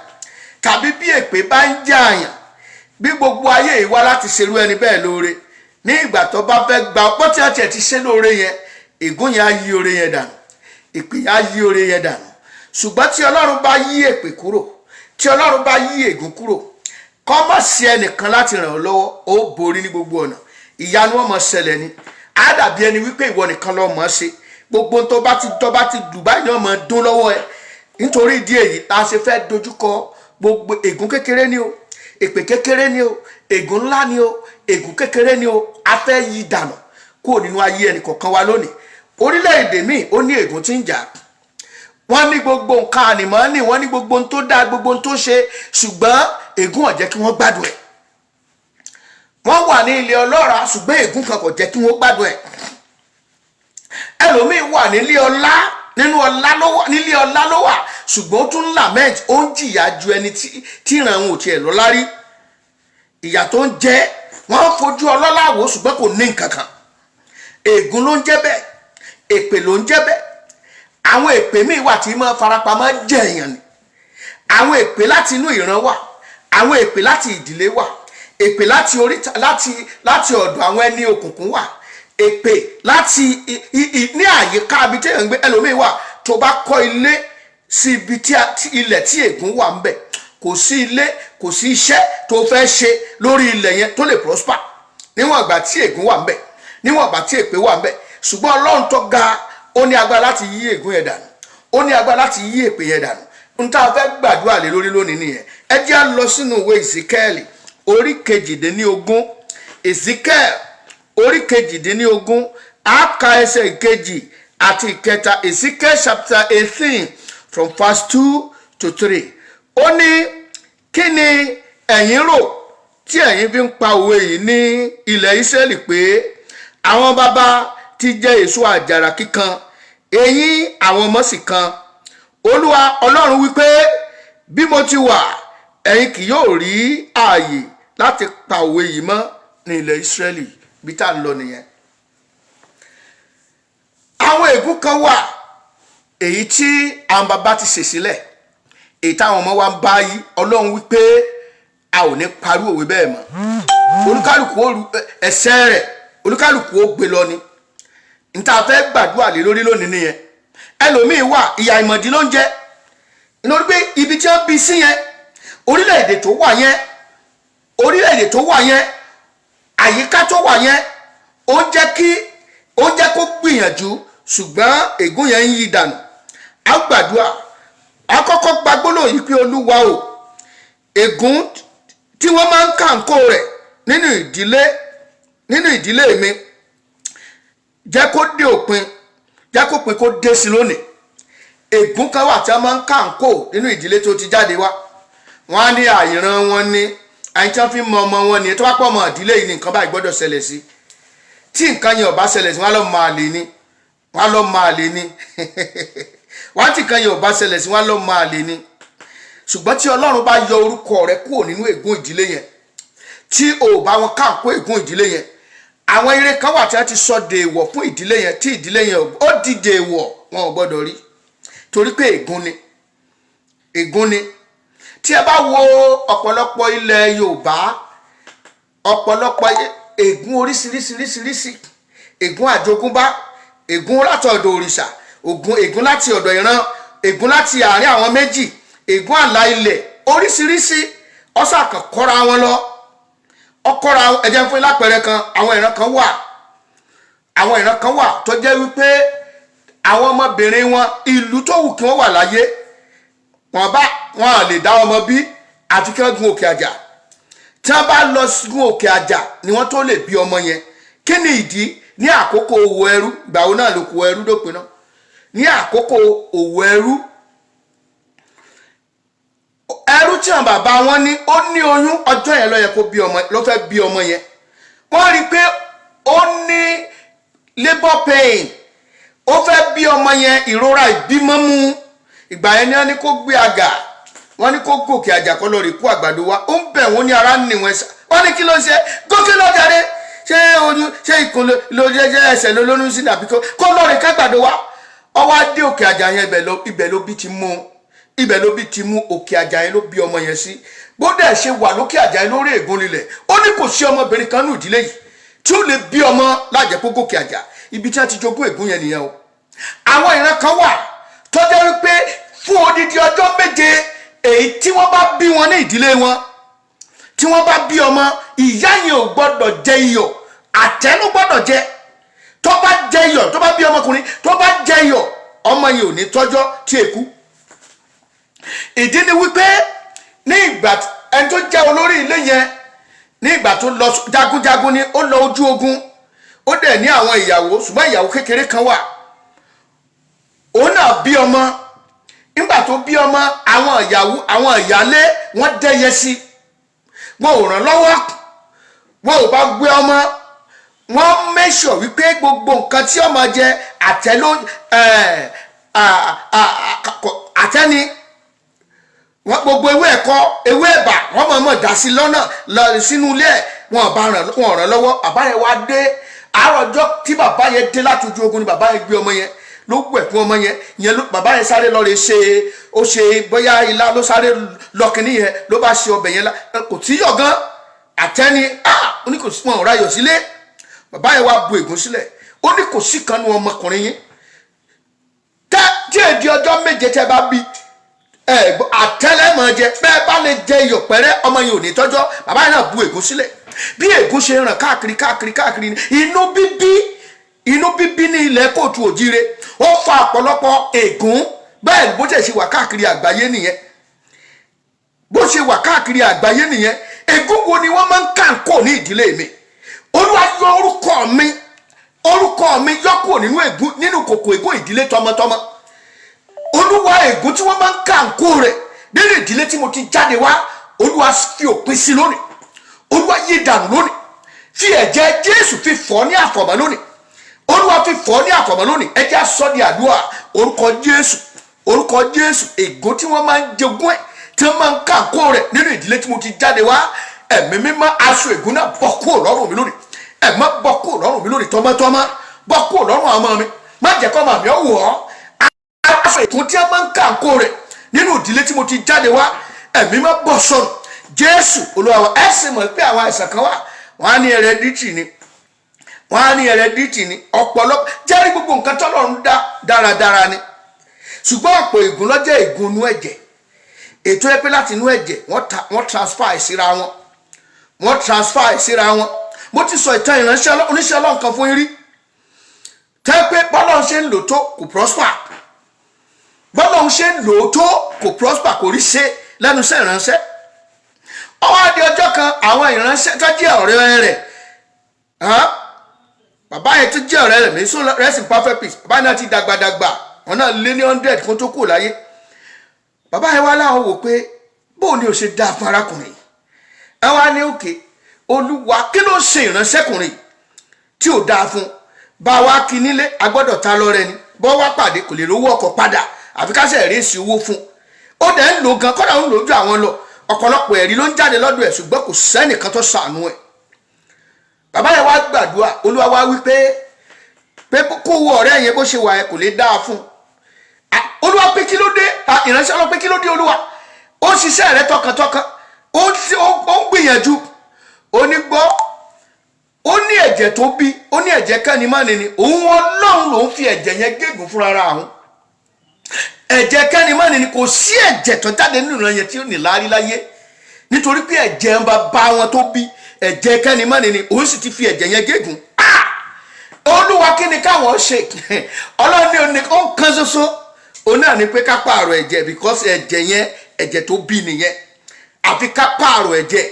tàbí bí èpè bá ń jà àyàn, bí gbogbo ayé yìí wá láti ṣerú ẹni bẹ́ẹ̀ lóore, ní ìgbà tó bá fẹ́ gba ọpọ́ tí wọ́n ti ṣe lóore yẹn, ègún yẹn á yí oore yẹn dànù, èpè yẹn á yí oore yẹn dànù. Ṣùgbọ́n tí Ọlọ́run bá yí èpè kúrò, tí Ọlọ́run bá yí ègún kúrò, kọ́ mọ̀ sí ẹnìkan láti ràn ọ́ lọ́wọ́, ó borí ní gbogbo ọ̀nà. Ìyanu ọmọ ṣẹlẹ̀ ni. Á dàbí ẹni wípé ìwọ nìkan ló mọ̀ ṣe. Gbogbo tó bá ti dùn báyìí ọmọ dún lọ́wọ́ ẹ. Nítorí ìdí èyí tá a ṣe fẹ́ dojúkọ gbogbo ègún kékeré ni o, èpè kékeré ni o, ègún ńlá ni o, ègún kékeré ni o. A fẹ́ yí dànù kúrò nínú ayé ẹnì kọ̀ọ̀kan wa lónìí. Orílẹ̀-èdè míì ó ní ègún tí ń jà. Wọ́n ní gbogbo nǹkan ànìmọ́nì, wọ́n ní gbogbo ohun tó dáa, gbogbo ohun tó ṣe, ṣùgbọ́n ègún ò jẹ́ kí wọ́n gbádùn ẹ̀. Wọ́n wà ní ilé ọlọ́ràá ṣùgbọ́n ègún kan kò jẹ́ kí wọ́n gbádùn ẹ̀. Ẹlòmíì wà nílé ọlá, nínú ọlá ló wà, nílé ọlá ló wà, ṣùgbọ́n ó tún lament, ó ń jìyà ju ẹni tí ìran òun ò tiẹ̀ lọ́lá rí. Ìyà tó ń jẹ, wọ́n fojú ọlọ́lá wò ṣùgbọ́n kò ní nǹkan kan. Ègún ló ń jẹ́ bẹ́ẹ̀, èpè ló ń jẹ́ bẹ́ẹ̀. Àwọn èpè míì wà tí máa farapamọ́ jẹ èèyàn ni. Àwọn èpè láti inú ìran wà, àwọn èpè láti ìdílé wà, èpè láti oríta, láti ọ̀dọ̀ àwọn ẹni òkùnkùn wà, èpè láti ní àyíká ibi tí èèyàn ń gbé. Ẹlòmíì wà tó bá kọ́ ilé sí ibi tí ilẹ̀ tí ègún wà ń bẹ̀, kò sí ilé, kò sí iṣẹ́ tó fẹ́ ṣe lórí ilẹ̀ yẹn tó lè prosper níwọ̀n ìgbà tí ègún wà ń bẹ̀, níwọ̀n ìgbà tí èpè wà ń bẹ̀. Ṣùgbọ́n Ọlọ́run tó ga, ó ní agbára láti yí ègún yẹn dànù, ó ní agbára láti yí èpè yẹn dànù. N tá a fẹ́ gbàdúrà lé lórí lónìí nìyẹn. Ẹ jẹ́ á lọ sínú ìwé Ezekiel orí 18. Ezekiel orí 18, á ka ẹsẹ̀ ìkejì àti ìkẹta. Ezekiel chapter 18 from verse 2 to 3. Ó ní, kí ni ẹ̀yin rò tí ẹ̀yin fi ń pa òwe yìí ní ilẹ̀ Ísírẹ́lì pé àwọn baba ti jẹ èso àjàrà kíkan, eyín àwọn ọmọ sì kan? Olúwa Ọlọ́run wípé, bí mo ti wà, ẹ̀yin kì yóò rí ààyè láti pa òwe yìí mọ́ ní ilẹ̀ Ísírẹ́lì. Bí tá ń lọ nìyẹn. Àwọn ègún kan wà èyí tí àwọn baba ti ṣe sílẹ̀, èyí táwọn ọmọ wa ń bá yí. Ọlọ́run wípé a ò ní parí òwe bẹ́ẹ̀ mọ́. Olúkálùkù ẹsẹ̀ rẹ̀, olúkálùkù ó gbé lọ ni. N tá fẹ́ gbàdúrà lé lórí lónìí nìyẹn. Ẹlòmíì wà ìyà ìmọ̀dí ló ń jẹ. Nítorí pé ibi tí wọ́n bí sí yẹn, orílẹ̀-èdè tó wà yẹn, orílẹ̀-èdè tó wà yẹn, àyíká tó wà yẹn, ó jẹ́ kó gbìyànjú, ṣùgbọ́n ègún yẹn ń yí dànù. A gbàdúrà, a kọ́kọ́ gba gbólóhùn yìí pé Olúwa o, ègún tí wọ́n máa ń kàǹkó rẹ̀ nínú ìdílé mi, jẹ́ kó dé òpin, jẹ́ kó pin kó dé sí lónìí. Ègún kan wà tí a máa ń kàǹkó nínú ìdílé tó ti jáde wá. Wọ́n á ní àìran wọn ni, àìtí fi mọ ọmọ wọn ni, tó bá pọ̀ ọmọ ìdílé yìí ni nǹkan báyìí gbọ́dọ̀ ṣẹlẹ̀ sí. Tí nǹkan yẹn ò bá ṣẹlẹ̀ sí, wọ́n á lọ máa lè ní, wọ́n á lọ máa lè ní. Wọ́n tí nǹkan yẹn ò bá ṣẹlẹ̀ sí, wọ́n á lọ máa lè ní. Ṣùgbọ́n tí Ọlọ́run bá yọ orúkọ rẹ kúrò nínú ègún ìdílé yẹn, tí o bá wọn kàǹkó ègún ìdílé yẹn, àwọn ire kan wà tí wọ́n ti sọ dèèwọ̀ fún ìdílé yẹn, tí ìdílé yẹn ó di dèèwọ̀, wọn ò gbọ́dọ̀ rí. Torí pé ègún ni, ègún ni. Tí ẹ bá wo ọ̀pọ̀lọpọ̀ ilẹ̀ Yorùbá, ọ̀pọ̀lọpọ̀ ègún oríṣiríṣiríṣiríṣi, ègún àjogúnbá, ègún láti ọ̀dọ̀ òrìṣà, ègún láti ọ̀dọ̀ ìran, ègún láti àárín àwọn méjì, ègún àlà ilẹ̀, oríṣiríṣi. Ọ̀sà kan kọ́ra wọn lọ, ọkọ́ra. Ẹ jẹ́ fún lápẹẹrẹ kan, àwọn ìran kan wà tó jẹ́ wípé àwọn ọmọbìnrin wọn, ìlú tó wù kí wọ́n wà láyé, wọn à lè dá ọmọ bí àti kí wọ́n gun òkè àjà. Tí wọ́n bá lọ gun òkè àjà ni wọ́n tó lè bí ọmọ yẹn. Kí ni ìdí? Ní àkókò òwò ẹrú, ìgbàwo náà ló kó ẹrú dópin náà. Ní àkókò òwò ẹrú tí àwọn bàbá wọn ní, ó ní oyún, ọjọ́ yẹn ló yẹ kó bí ọmọ, ló fẹ́ bí ọmọ yẹn. Wọ́n rí pé ó ní labour pain, ó fẹ́ bí ọmọ yẹn ìrora ìbímọ mú. Ìgbà yẹn ni wọ́n ní kó gbé àgà, wọ́n ní kó gòkè àjà kó lọ rí kó àgbàdo wá. Ó ń bẹ̀ wọ́n ní ara ń nì wọ́n ẹ̀sà. Wọ́n ní kí ló ń ṣe? Gòkè lọ jàre. Ṣé oyún, ṣé ikùn ló jẹ́ ẹsẹ̀ ló lóyún sí nàbí kó lọ rí kágbàdo wá. Ó wá dé òkè àjà yẹn, ibẹ̀ ló bí ti mú òkè àjà yẹn ló bí ọmọ yẹn sí. Bó dẹ̀ ṣe wà lókè àjà yẹn lórí ègún lílẹ̀, ó ní kò sí ọmọbìnrin kan ní ìdílé yìí tí ó lè bí ọmọ lájẹpọ̀ gòkè àjà. Ibi tí wọ́n ti jogún ègún yẹn nìyẹn o. Àwọn ìran kan wà tó jẹ́ wípé fún odidi ọjọ́ méje èyí tí wọ́n bá bí wọn ní ìdílé wọn, tí wọ́n bá bí ọmọ, ìyá yẹn ò gbọ́dọ̀ jẹ iyọ̀, àtẹ́ ló gbọ́dọ̀ jẹ. Tó bá jẹ iyọ̀, tó bá bí ọmọkùnrin, tó bá jẹ iyọ̀, ọmọ yẹn ò ní tọ́jọ́ tí èkú. Ìdí ni wípé ní ìgbà ẹni tó jẹ́ olórí ilé yẹn, ní ìgbà tó lọ jagunjagun ni ó lọ ojú ogun, ó dẹ̀ ní àwọn ìyàwó, ṣùgbọ́n ìyàwó kékeré kan wà. Òun náà bí ọmọ. Nígbà tó bí ọmọ, àwọn ìyálé wọ́n dẹ́yẹ sí. Wọn ò ràn lọ́wọ́, wọn ò bá gbé ọmọ. Wọ́n make sure wípé gbogbo nǹkan tí ọmọ jẹ àtẹ́ni. Wọ́n gbogbo ewé ẹ̀kọ́, ewé ẹ̀bà, wọ́n mọ̀ dá sí lọ́nà lọ sínú ilé ẹ̀. Wọn ràn lọ́wọ́. Bàbá yẹn wá dé. Àárọ̀ ọjọ́ tí bàbá yẹn dé láti ojú ogun ni bàbá yẹn gbé ọmọ yẹn ló wẹ̀ fún ọmọ yẹn bàbá yẹn sáré lọ rè ṣe bóyá ilá ló sáré lọkìnní yẹn ló bá ṣe ọbẹ̀ yẹn kò tí yọ̀ gan. Àtẹ́ni ó ní kò sí wọn ò ráyọ̀ sílé. Bàbá yẹn wá bu ègún sílẹ̀. Ó ní kò sí kan nu ọmọkùnrin yín tí èdè ọjọ́ méje tẹ́ bá bí àtẹ́lẹ́mọ̀ jẹ, bẹ́ẹ̀ bá lè jẹ iyọ̀ pẹ́rẹ́, ọmọ yẹn ò ní tọ́jọ́. Bàbá yẹn náà bu ègún sílẹ̀. Bí ègún ṣe ràn káàkiri ni inú bíbí ní ilẹ̀ kóòtù òjíire ó fa ọ̀pọ̀lọpọ̀ ègún. Bẹ́ẹ̀ bó ṣe wà káàkiri àgbáyé nìyẹn. Ègún wo ni wọ́n máa ń kàǹkó ní ìdílé mi? Olúwa yọ orúkọ mi yọ kúrò nínú ègún, nínú kòkò ègún ìdílé tọmọtọmọ. Olúwa ègún tí wọ́n máa ń kàǹkó rẹ̀ nínú ìdílé tí mo ti jáde wá, Olúwa fi òpin sí lónìí. Olúwa yí dànù lónìí. Fi ẹ̀jẹ̀ Jésù fi fọ̀ ní àfọ̀mọ́ lónìí. Olúwa fi fọ̀ ní àfọ̀mọ́ lónìí. Ẹ jẹ́ sọ di àdúrà. Orúkọ Jésù ègún tí wọ́n máa ń jogún ẹ̀, tí wọ́n máa ń kàǹkó rẹ̀ nínú ìdílé tí mo ti jáde wá, ẹ̀mí mímọ́ aṣọ ègún náà bọ́ kúrò lọ́rùn mi lónìí. Ẹ̀mọ́ bọ́ kúrò lọ́rùn mi lónìí tọmọtọmọ. Bọ́ kúrò lọ́rùn ọmọ mi. Má jẹ́ kọ́ màmí ọ̀wọ́ ọ́. Aṣọ ègún tí wọ́n máa ń kàǹkó rẹ̀ nínú ìdílé tí mo ti jáde wá, ẹ̀mí máa bọ́ sọ̀rọ̀. Jésù Olúwa wa. Ẹ sì mọ̀ pé àwọn àìsàn kan wà, wọ́n á ní heredity ni. Ọ̀pọ̀lọpọ̀ jẹ́rí gbogbo nǹkan tọ́lọ́run dá dáradára ni. Ṣùgbọ́n ọ̀pọ̀ ègún ló jẹ́ ègún inú ẹ̀jẹ̀. Ètò ẹ pé láti inú ẹ̀jẹ̀ wọ́n transfer síra wọn. Mo ti sọ ìtàn ìránṣẹ́ oníṣẹ́ Ọlọ́run kan fún yín rí. Tẹ́ pé bọ́lọ́run ṣe ń lò tó kò prosper. Bọ́lọ́run ṣe ń lò tó kò prosper, kò rí ṣe lẹ́nu iṣẹ́ ìránṣẹ́. Ó wá di ọjọ́ kan, àwọn ìránṣẹ́ tó jẹ́ ọ̀rẹ́ rẹ̀, bàbá yẹn tó jẹ́ ọ̀rẹ́ rẹ̀, may so rest in perfect peace. Bàbá náà ti dàgbàdàgbà, wọn náà lé ní 100 kó tó kúrò láyé. Bàbá yẹn wá láwọn wò pé bóun ni ò ṣe dáa fún arákùnrin. Ẹ wá ní òkè, Olúwa kí ló ṣe ìránṣẹ́kùnrin tí ò dáa fún? Bá wa kí nílé, a gbọ́dọ̀ ta lọ́rẹ ni. Bọ́ wá pàdé kò lè rówó ọkọ̀ padà, àfi ká ṣe rèésì owó fún. Ó dẹ̀ ń lò gan, kọ́dà ń lò ju àwọn lọ. Ọ̀pọ̀lọpọ̀ ẹ̀rí ló ń jáde lọ́dọ̀ ẹ̀, ṣùgbọ́n kò sẹ́nìkan tó ṣàánú ẹ̀. Bàbá yẹn wá gbàdúrà. Olúwa wá wí pé kó wo ọ̀rẹ́ yẹn bó ṣe wà ẹ kò lè dáa fún. Olúwa pé kí ló dé? Ìránṣẹ́ Ọlọ́run pé kí ló dé Olúwa? Ó ṣiṣẹ́ rẹ̀ tọkàntọkàn, ó ń gbìyànjú. Ó ní gbọ́, ó ní ẹ̀jẹ̀ tó bí, ó ní ẹ̀jẹ̀ kẹ́ni má nìní. Òun Ọlọ́run ló ń fi ẹ̀jẹ̀ yẹn gégùn fúnra ara òun. Ẹ̀jẹ̀ kẹ́ni má nìní, kò sí ẹ̀jẹ̀ tó jáde nínú ìran yẹn tí ó ní láárí láyé, nítorí pé ẹ̀jẹ̀ ń bá wọn tó bí, ẹ̀jẹ̀ kẹ́ni má nìní. Òun sì ti fi ẹ̀jẹ̀ yẹn gégùn. Olúwa kí ni káwọn ṣe? Ọlọ́run ní ó ń kan ṣoṣo. Òun náà ní pé ká pààrọ̀ ẹ̀jẹ̀, because ẹ̀jẹ̀ yẹn ẹ̀jẹ̀ tó bí nìyẹn. Àfi ká pààrọ̀ ẹ̀jẹ̀.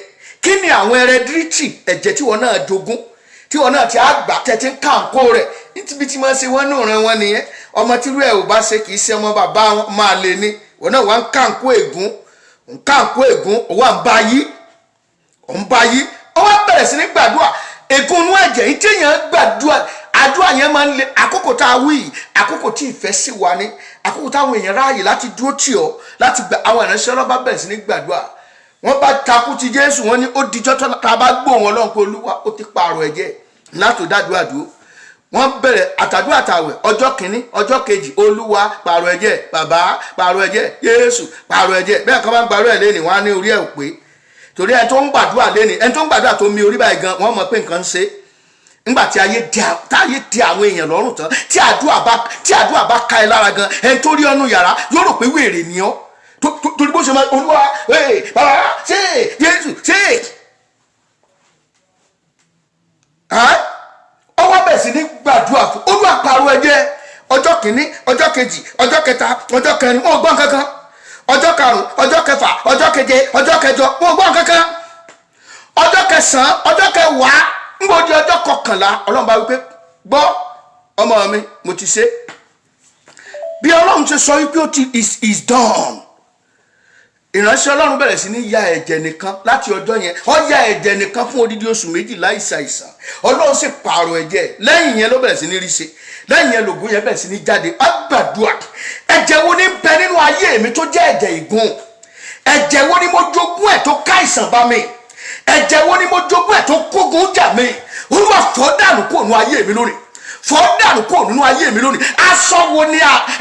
Kí ni àwọn hereditary ẹ̀jẹ̀ tí wọ́n náà jogún, tí wọ́n náà ti àgbà tẹ́tí ń kàǹkó rẹ̀, níbi tí wọ́n ṣe wọ́n ní ìran wọn nìyẹn. Ọmọ tí irú ẹ̀ ò bá ṣe kì í ṣe ọmọ bàbá wọn, máa lè ní. Wọ́n náà wá ń kàǹkó ègún, ó wà ń bá yí. Ó wá bẹ̀rẹ̀ sí ní gbàdúrà. Ègún inú ẹ̀jẹ̀ yìí téèyàn gbàdúrà, àdúrà yẹn máa ń le àkókò tá a wí àkókò tí ìfẹ́ sì wà ní àkókò táwọn èèyàn ráàyè láti dúró tì ọ́ láti gba àwọn ìránṣẹ́ ọlọ́ba bẹ̀rẹ̀ sí ní gbàdúrà wọ́n bá takú ti Jésù wọ́n ní ó dijọ́ tó tá a bá gbọ́ wọn lọ́n pé Olúwa ó ti pààrọ̀ ẹ̀jẹ̀ látò dádúrà dúró wọ́n bẹ̀rẹ̀ àtàdúrà àtàwẹ̀ ọjọ́ kìíní ọjọ́ kejì Olúwa pààrọ̀ ẹ̀jẹ̀ bàbá pààrọ̀ ẹ̀jẹ̀ Jésù pààrọ̀ ẹ̀jẹ̀ bẹ́ẹ̀ kan bá ń gbàdúrà ẹ̀ lẹ́nìí wọ́n á ní orí ẹ̀ ò pé torí ẹni tó ń gbàdúrà lẹ́nìí ẹni tó ń gbàdúrà tó mi orí báyìí gan wọ́n mọ̀ pé nǹkan ń ṣe nígbà tí ayé di àwọn èèyàn lọ́rùn tán tí àdúrà bá ká ẹ lára gan ẹni tó rí ọ́nú yàrá yóò rò pé wèrè ni ọ́ torí bó ṣe máa Olúwa bàbá ṣe Jésù ṣe ọwọ́ bẹ̀ sí ní gbàdúrà fún Olúwa pààrọ̀ ẹ̀jẹ̀ ọjọ́ kìíní ọjọ́ kejì ọjọ́ kẹta ọjọ́ kẹrin wọn ò gbọ́n kankan ọjọ́ karùn-ún ọjọ́ kẹfà ọjọ́ keje ọjọ́ kẹjọ wọn ò gbọ́n kankan ọjọ́ kẹsàn-án ọjọ́ kẹwàá ń bọ̀ di ọjọ́ kọkànlá Ọlọ́run bá wípé gbọ́ ọmọ mi mo ti ṣe bí Ọlọ́run ṣe sọ wípé ó ti is done ìránṣẹ́ Ọlọ́run bẹ̀rẹ̀ sí ní ya ẹ̀jẹ̀ nìkan láti ọjọ́ yẹn ó ya ẹ̀jẹ̀ nìkan fún odidi oṣù méjì láìsàìsàn Ọlọ́run sì pààrọ̀ ẹ̀jẹ̀ lẹ́yìn yẹn ló bẹ̀rẹ̀ sí ní rí ṣe lẹ́yìn yẹn lògùn yẹn bẹ̀rẹ̀ sí ní jáde á gbàdúrà ẹ̀jẹ̀ wo ní bẹ nínú ayé mi tó jẹ́ ẹ̀jẹ̀ ìgún ẹ̀jẹ̀ wo ni mo jogún ẹ̀ tó ká ìsàn bá mi ẹ̀jẹ̀ wo ni mo jogún ẹ̀ tó kógun jà mí Olúwa fọ́ dànù kó nínú ayé mi lónìí fọ́ dànù kó nínú ayé mi lónìí aṣọ wo ni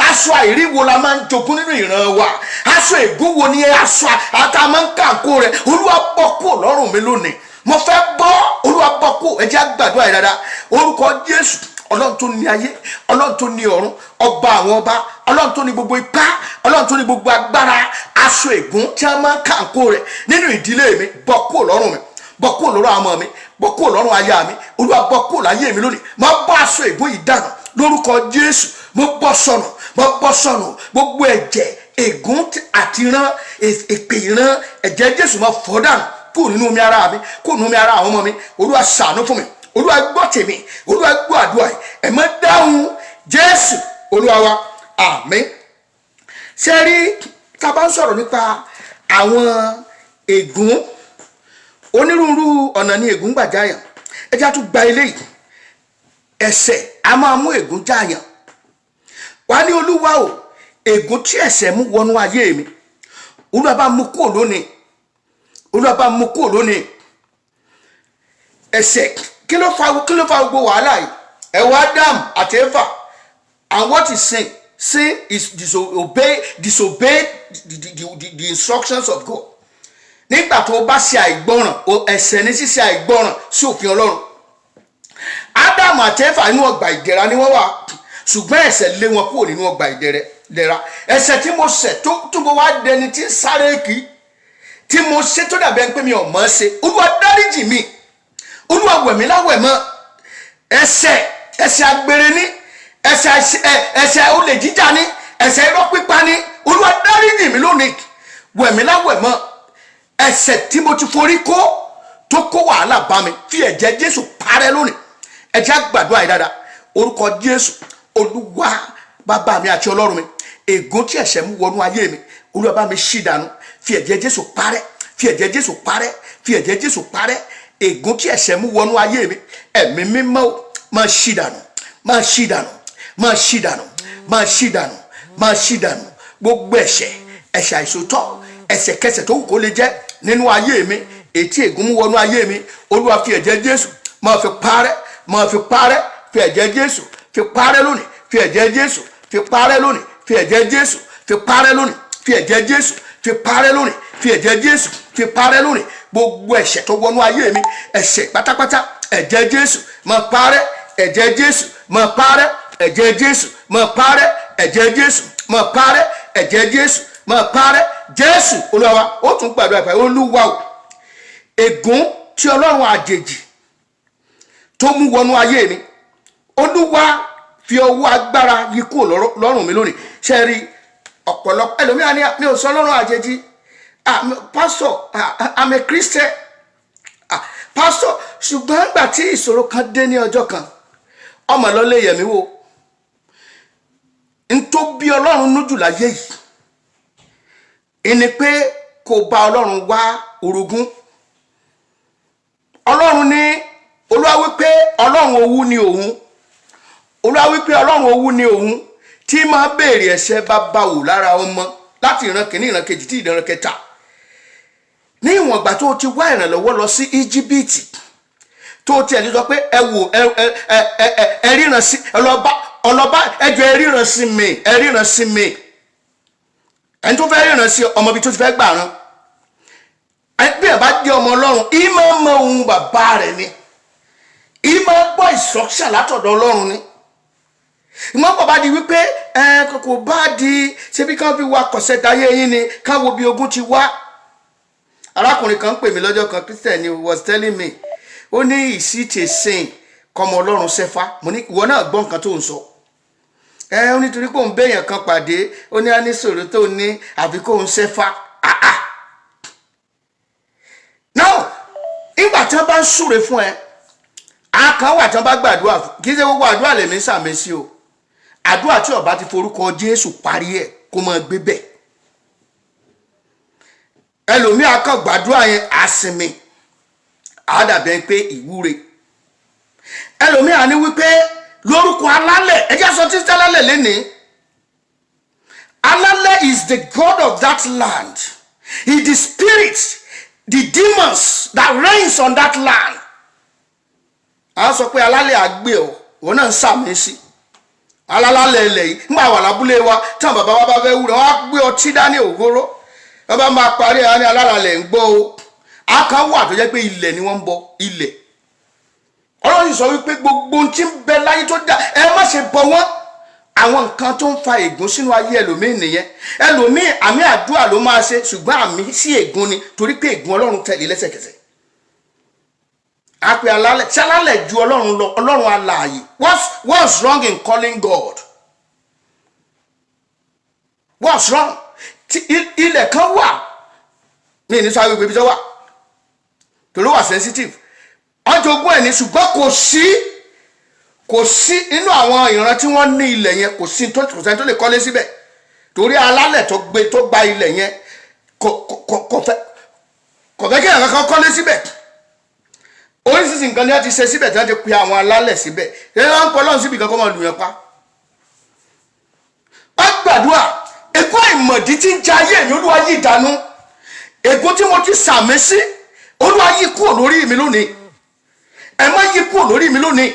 aṣọ àìrí wo la máa ń jogún nínú ìran wa aṣọ ègún wo ni aṣọ àtà máa ń kàǹkó rẹ Olúwa bọ́ kó lọ́rùn mi lónìí mo fẹ́ bọ́ Olúwa bọ́ kó ẹ jẹ́ á gbàdúrà yìí dáadáa orúkọ Jésù Ọlọ́run tó ní ayé Ọlọ́run tó ní ọ̀run ọba àwọn ọba Ọlọ́run tó ní gbogbo ipá Ọlọ́run tó ní gbogbo agbára aṣọ ègún tí a máa ń kàǹkó rẹ nínú ìdílé mi bọ́ kó lọ́rùn mi bọ́ kó lọ́rùn àwọn ọmọ mi bọ́ kó lọ́rùn aya mi Olúwa bọ́ kó láyé mi lónìí mo bọ́ aṣọ ègún yìí dànù lórúkọ Jésù mo bọ́ sọnù gbogbo ẹ̀jẹ̀ ègún àti ìran èpè ìran ẹ̀jẹ̀ Jésù mo fọ́ dànù kó nínú mi ara mi kó nínú mi ara àwọn ọmọ mi Olúwa ṣàánú fún mi Olúwa gbọ́ tèmi Olúwa gbọ́ àdúrà ẹ̀ mọ́ dáhùn Jésù Olúwa wa àmín. ṣe rí tá a bá ń sọ̀rọ̀ nípa àwọn ègún onírúurú ọ̀nà ni ègún gbà jáyàn ẹ já tún gba eléyìí ẹ̀ṣẹ̀ a máa mú ègún jáyàn wá ní Olúwa o ègún tí ẹ̀ṣẹ̀ mú wọnú ayé mi Olúwa bá mú kúrò lónìí Olúwa bá mú kúrò lónìí ẹ̀ṣẹ̀ kí ló fa gbogbo wàhálà yìí ẹ̀wọ̀ Adam àti Eva and what is sin? Sin is disobey the instructions of God. Nígbà tó bá ṣe àìgbọràn ẹ̀ṣẹ̀ ní ṣíṣe àìgbọràn sí òfin Ọlọ́run Adam àti Eva nínú ọgbà ìdẹ̀ra ni wọ́n wà ṣùgbọ́n ẹ̀ṣẹ̀ lé wọn kúrò nínú ọgbà ìdẹ̀ra ẹ̀ṣẹ̀ tí mo ṣẹ̀ tó mo wá dẹni tí ń sáré kí tí mo ṣe tó dàbí ẹni pé mi ò mọ̀ ọ́ ṣe Olúwa dáríjì mi Olúwa wẹ̀ mí láwẹ̀ mọ́ ẹ̀ṣẹ̀ àgbèrè ní ẹ̀ṣẹ̀ olè jíjà ní ẹ̀ṣẹ̀ irọ́ pípa ní Olúwa dáríjì mi lónìí wẹ̀ mí láwẹ̀ mọ́ ẹ̀ṣẹ̀ tí mo ti forí kó tó kó wàhálà bá mi fi ẹ̀jẹ̀ Jésù parẹ́ lónìí ẹ jẹ́ á gbàdúrà yìí dáadáa orúkọ Jésù Olúwa bàbá mi àti Ọlọ́run mi ègún tí ẹ̀ṣẹ̀ mú wọnú ayé mi Olúwa bá mi ṣí dànù fi ẹ̀jẹ̀ Jésù parẹ́ fi ẹ̀jẹ̀ Jésù parẹ́ fi ẹ̀jẹ̀ Jésù parẹ́ ègún tí ẹ̀ṣẹ̀ mú wọnú ayé mi ẹ̀mí mímọ́ máa ṣí dànù máa ṣí dànù máa ṣí dànù máa ṣí dànù máa ṣí dànù gbogbo ẹ̀ṣẹ̀ àìṣòótọ́ ẹ̀ṣẹ̀kẹsẹ̀ tó wù kó lè jẹ́ nínú ayé mi ètí ègún mú wọnú ayé mi Olúwa fi ẹ̀jẹ̀ Jésù máa fi parẹ́ máa fi parẹ́ fi ẹ̀jẹ̀ Jésù fi parẹ́ lónìí fi ẹ̀jẹ̀ Jésù fi parẹ́ lónìí fi ẹ̀jẹ̀ Jésù fi parẹ́ lónìí fi ẹ̀jẹ̀ Jésù fi parẹ́ lónìí fi ẹ̀jẹ̀ Jésù fi parẹ́ lónìí gbogbo ẹ̀ṣẹ̀ tó wọnú ayé mi ẹ̀ṣẹ̀ pátápátá ẹ̀jẹ̀ Jésù máa parẹ́ ẹ̀jẹ̀ Jésù máa parẹ́ ẹ̀jẹ̀ Jésù máa parẹ́ ẹ̀jẹ̀ Jésù máa parẹ́ ẹ̀jẹ̀ Jésù máa parẹ́ Jésù Olúwa wa ó tún gbàdúrà pé Olúwa o ègún tí Ọlọ́run àjèjì tó mú wọnú ayé mi Olúwa fi ọwọ́ agbára yí kúrò lọ́rùn mi lónìí ṣe rí ọ̀pọ̀lọpọ̀ ẹlòmíràn ní mi ò sọ Ọlọ́run àjèjì pastor I'm a Christian pastor ṣùgbọ́n nígbà tí ìṣòro kan dé ní ọjọ́ kan ọmọ lọ́lé yẹ̀mí wò n tó bí Ọlọ́run nújù láyé yìí ẹni pé kò bá Ọlọ́run wá orogún Ọlọ́run ní Olúwa wí pé Ọlọ́run owú ni òun Olúwa wí pé Ọlọ́run owú ni òun tí máa béèrè ẹ̀ṣẹ̀ bàbá wò lára ọmọ láti ìran kìíní ìran kejì tí ìran kẹta. Ní ìwọ̀n ìgbà tó ti wá ìrànlọ́wọ́ lọ sí Íjíbítì tó ti ẹni sọ pé ẹ wò ẹ ríran sí ọlọ́ba ẹjọ́ ẹ ríran sí mi ẹ ríran sí mi. Ẹni tó fẹ́ ríran sí ọmọ ibi tó ti fẹ́ gbà rán. Bí ẹ bá jẹ́ ọmọ Ọlọ́run ìmọ̀ mọ ohun bàbá rẹ̀ ni. Ìmọ̀ gbọ́ instruction látọ̀dọ̀ Ọlọ́run ni. Ìmọ̀ bàbá di wípé kò bá di ṣebí kan fi wá kọ̀ṣẹ́ dáyé yín ni ká wo bí ogun ti wá. Arákùnrin kan pè mí lọ́jọ́ kan, Christian was telling me, ó ní is it a sin kọmọ Ọlọ́run ṣẹ́fá? Mo ní ìwọ náà gbọ́ nǹkan tó ń sọ. Ó nítorí pé òun béèyàn kan pàdé, ó ní á ní sọ̀rọ̀ tó ní àbí kó ń ṣẹ́fá. Now ìgbà tí wọ́n bá ń súre fún ẹ, àkàn wà tí wọ́n bá gbàdúrà, kì í ṣe gbogbo àdúrà lèmi sàmì sí o. Àdúrà tí ó bá ti forúkọ Jésù parí ẹ̀ kó máa gbé bẹ́ẹ̀. Ẹlòmíì akàn gbàdúrà yẹn àsìmì àdàbẹ̀ pé ìwúre. Ẹlòmíì àní wípé lórúkọ alálẹ̀, ẹjẹ́ sọ títí alálẹ̀ lénìí. Alálẹ̀ is the God of that land. He is the spirit, the demons that reigns on that land. A sọ pé alálẹ̀ àgbẹ̀ ọ̀ wọ́n náà ń sàmì sí. Alálẹ̀ ilẹ̀ yìí nígbà wà lábúlé wa tí àwọn bàbá wa bá fẹ́ wúrẹ̀ wọ́n á gbé ọtí dání ògóró. Wọ́n bá máa parí ẹ̀ ní alálẹ̀ ń gbọ́ o. A kan wà tó jẹ́ pé ilẹ̀ ni wọ́n ń bọ ilẹ̀. Ọlọ́run sọ wípé gbogbo ohun tí ń bẹ láyé tó dá ẹ má ṣe bọ wọ́n. Àwọn nǹkan tó ń fa ègún sínú ayé ẹlòmíì nìyẹn. Ẹlòmíì àmì àdúrà ló máa ṣe ṣùgbọ́n àmì sí ègún ni torí pé ègún Ọlọ́run tẹ̀lé lẹ́sẹ̀kẹsẹ̀. A pe alálẹ̀ tí alálẹ̀ ju Ọlọ́run lọ, Ọlọ́run alààyè. What's wrong in calling God? What's wrong? Ilẹ̀ kan wà ní ìníṣà gbogbo ibi tó wà torí wà sensitive. Ọjọ́ ogún ẹ̀ ní ṣùgbọ́n kò sí inú àwọn ìran tí wọ́n ní ilẹ̀ yẹn kò sí tó lè kọ́lé síbẹ̀ torí alálẹ̀ tó gba ilẹ̀ yẹn kò fẹ́ kí ẹ̀rọ kan kọ́lé síbẹ̀. Oríṣiríṣi nǹkan ni wọ́n ti ṣe síbẹ̀ tí wọ́n ti pe àwọn alálẹ̀ síbẹ̀. Wọ́n ń pọ̀ lọ́run síbi kan kọ́ mọ́ lùyàn pa. Wọ́n gbàdúrà ègún àìmọ̀dí tí ń jẹ ayé mi Olúwa yí ìdànù. Ègún tí mo ti sàmì sí Olúwa yí kúrò lórí mi lónìí. Ẹ má yí kúrò lórí mi lónìí.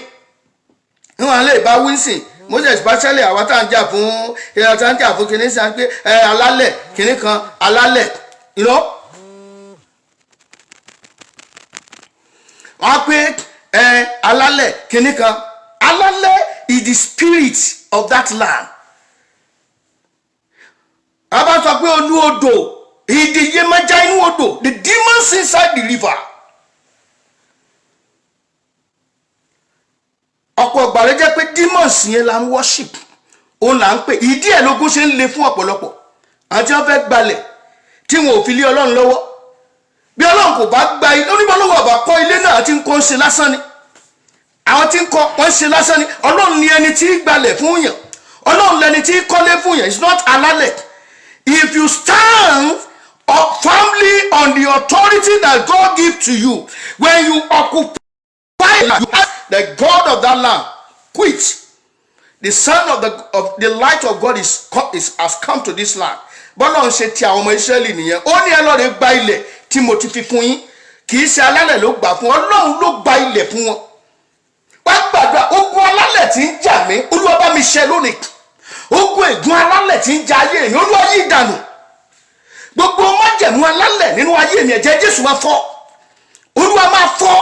Níwọ̀n lè bá Wilson Moses especially àwọn tá à ń jà fún kìnìún sí pé alálẹ̀ kìnìún kan alálẹ̀ wọ́n pé alálẹ̀ kìnìún kan alálẹ̀ is the spirit of that land. A bá sọ pé olú odò ìdíye máa já inú odò, the demons inside the river. Ọ̀pọ̀ ìgbà ló jẹ́ pé demons yẹn la ń worship, òun là ń pè. Ìdí ẹ̀ lógún ṣe ń le fún ọ̀pọ̀lọpọ̀ àti wọ́n fẹ́ gbalẹ̀ tí wọn ò fi lé Ọlọ́run lọ́wọ́. Bí Ọlọ́run kò bá gba ilé, oníbàlọ́wọ́ ọ̀bà kọ́ ilé náà tí ń kọ́ ń ṣe lásán ni. Àwọn tí ń kọ́ wọ́n ń ṣe lásán ni. Ọlọ́run ni ẹni tí ń gbalẹ̀ fún yàn. Ọlọ́run lẹni tí ń kọ́lé fún yàn. It's not alálẹ̀. If you stand up firmly on the authority that God gives to you, when you occupy, you ask the God of that land, quit. The son of the light of God has come to this land. Bọ́lá ń ṣe ti àwọn ọmọ Ísírẹ́lì nìyẹn. Ó ní ẹ lọ́ọ́ lè gba ilẹ̀ tí mo ti fi fún yín. Kì í ṣe alálẹ̀ ló gbà fún Ọlọ́run ló gba ilẹ̀ fún wọn. Wá gbàdúrà ogun alálẹ̀ tí ń jà mí Olúwa bá mi ṣẹ́ lónìí. Ogun ègún alálẹ̀ tí ń jà ayé mi Olúwa yí ìdànù. Gbogbo májẹ̀mú alálẹ̀ nínú ayé mi ẹ̀jẹ̀ Jésù máa fọ́. Olúwa máa fọ́.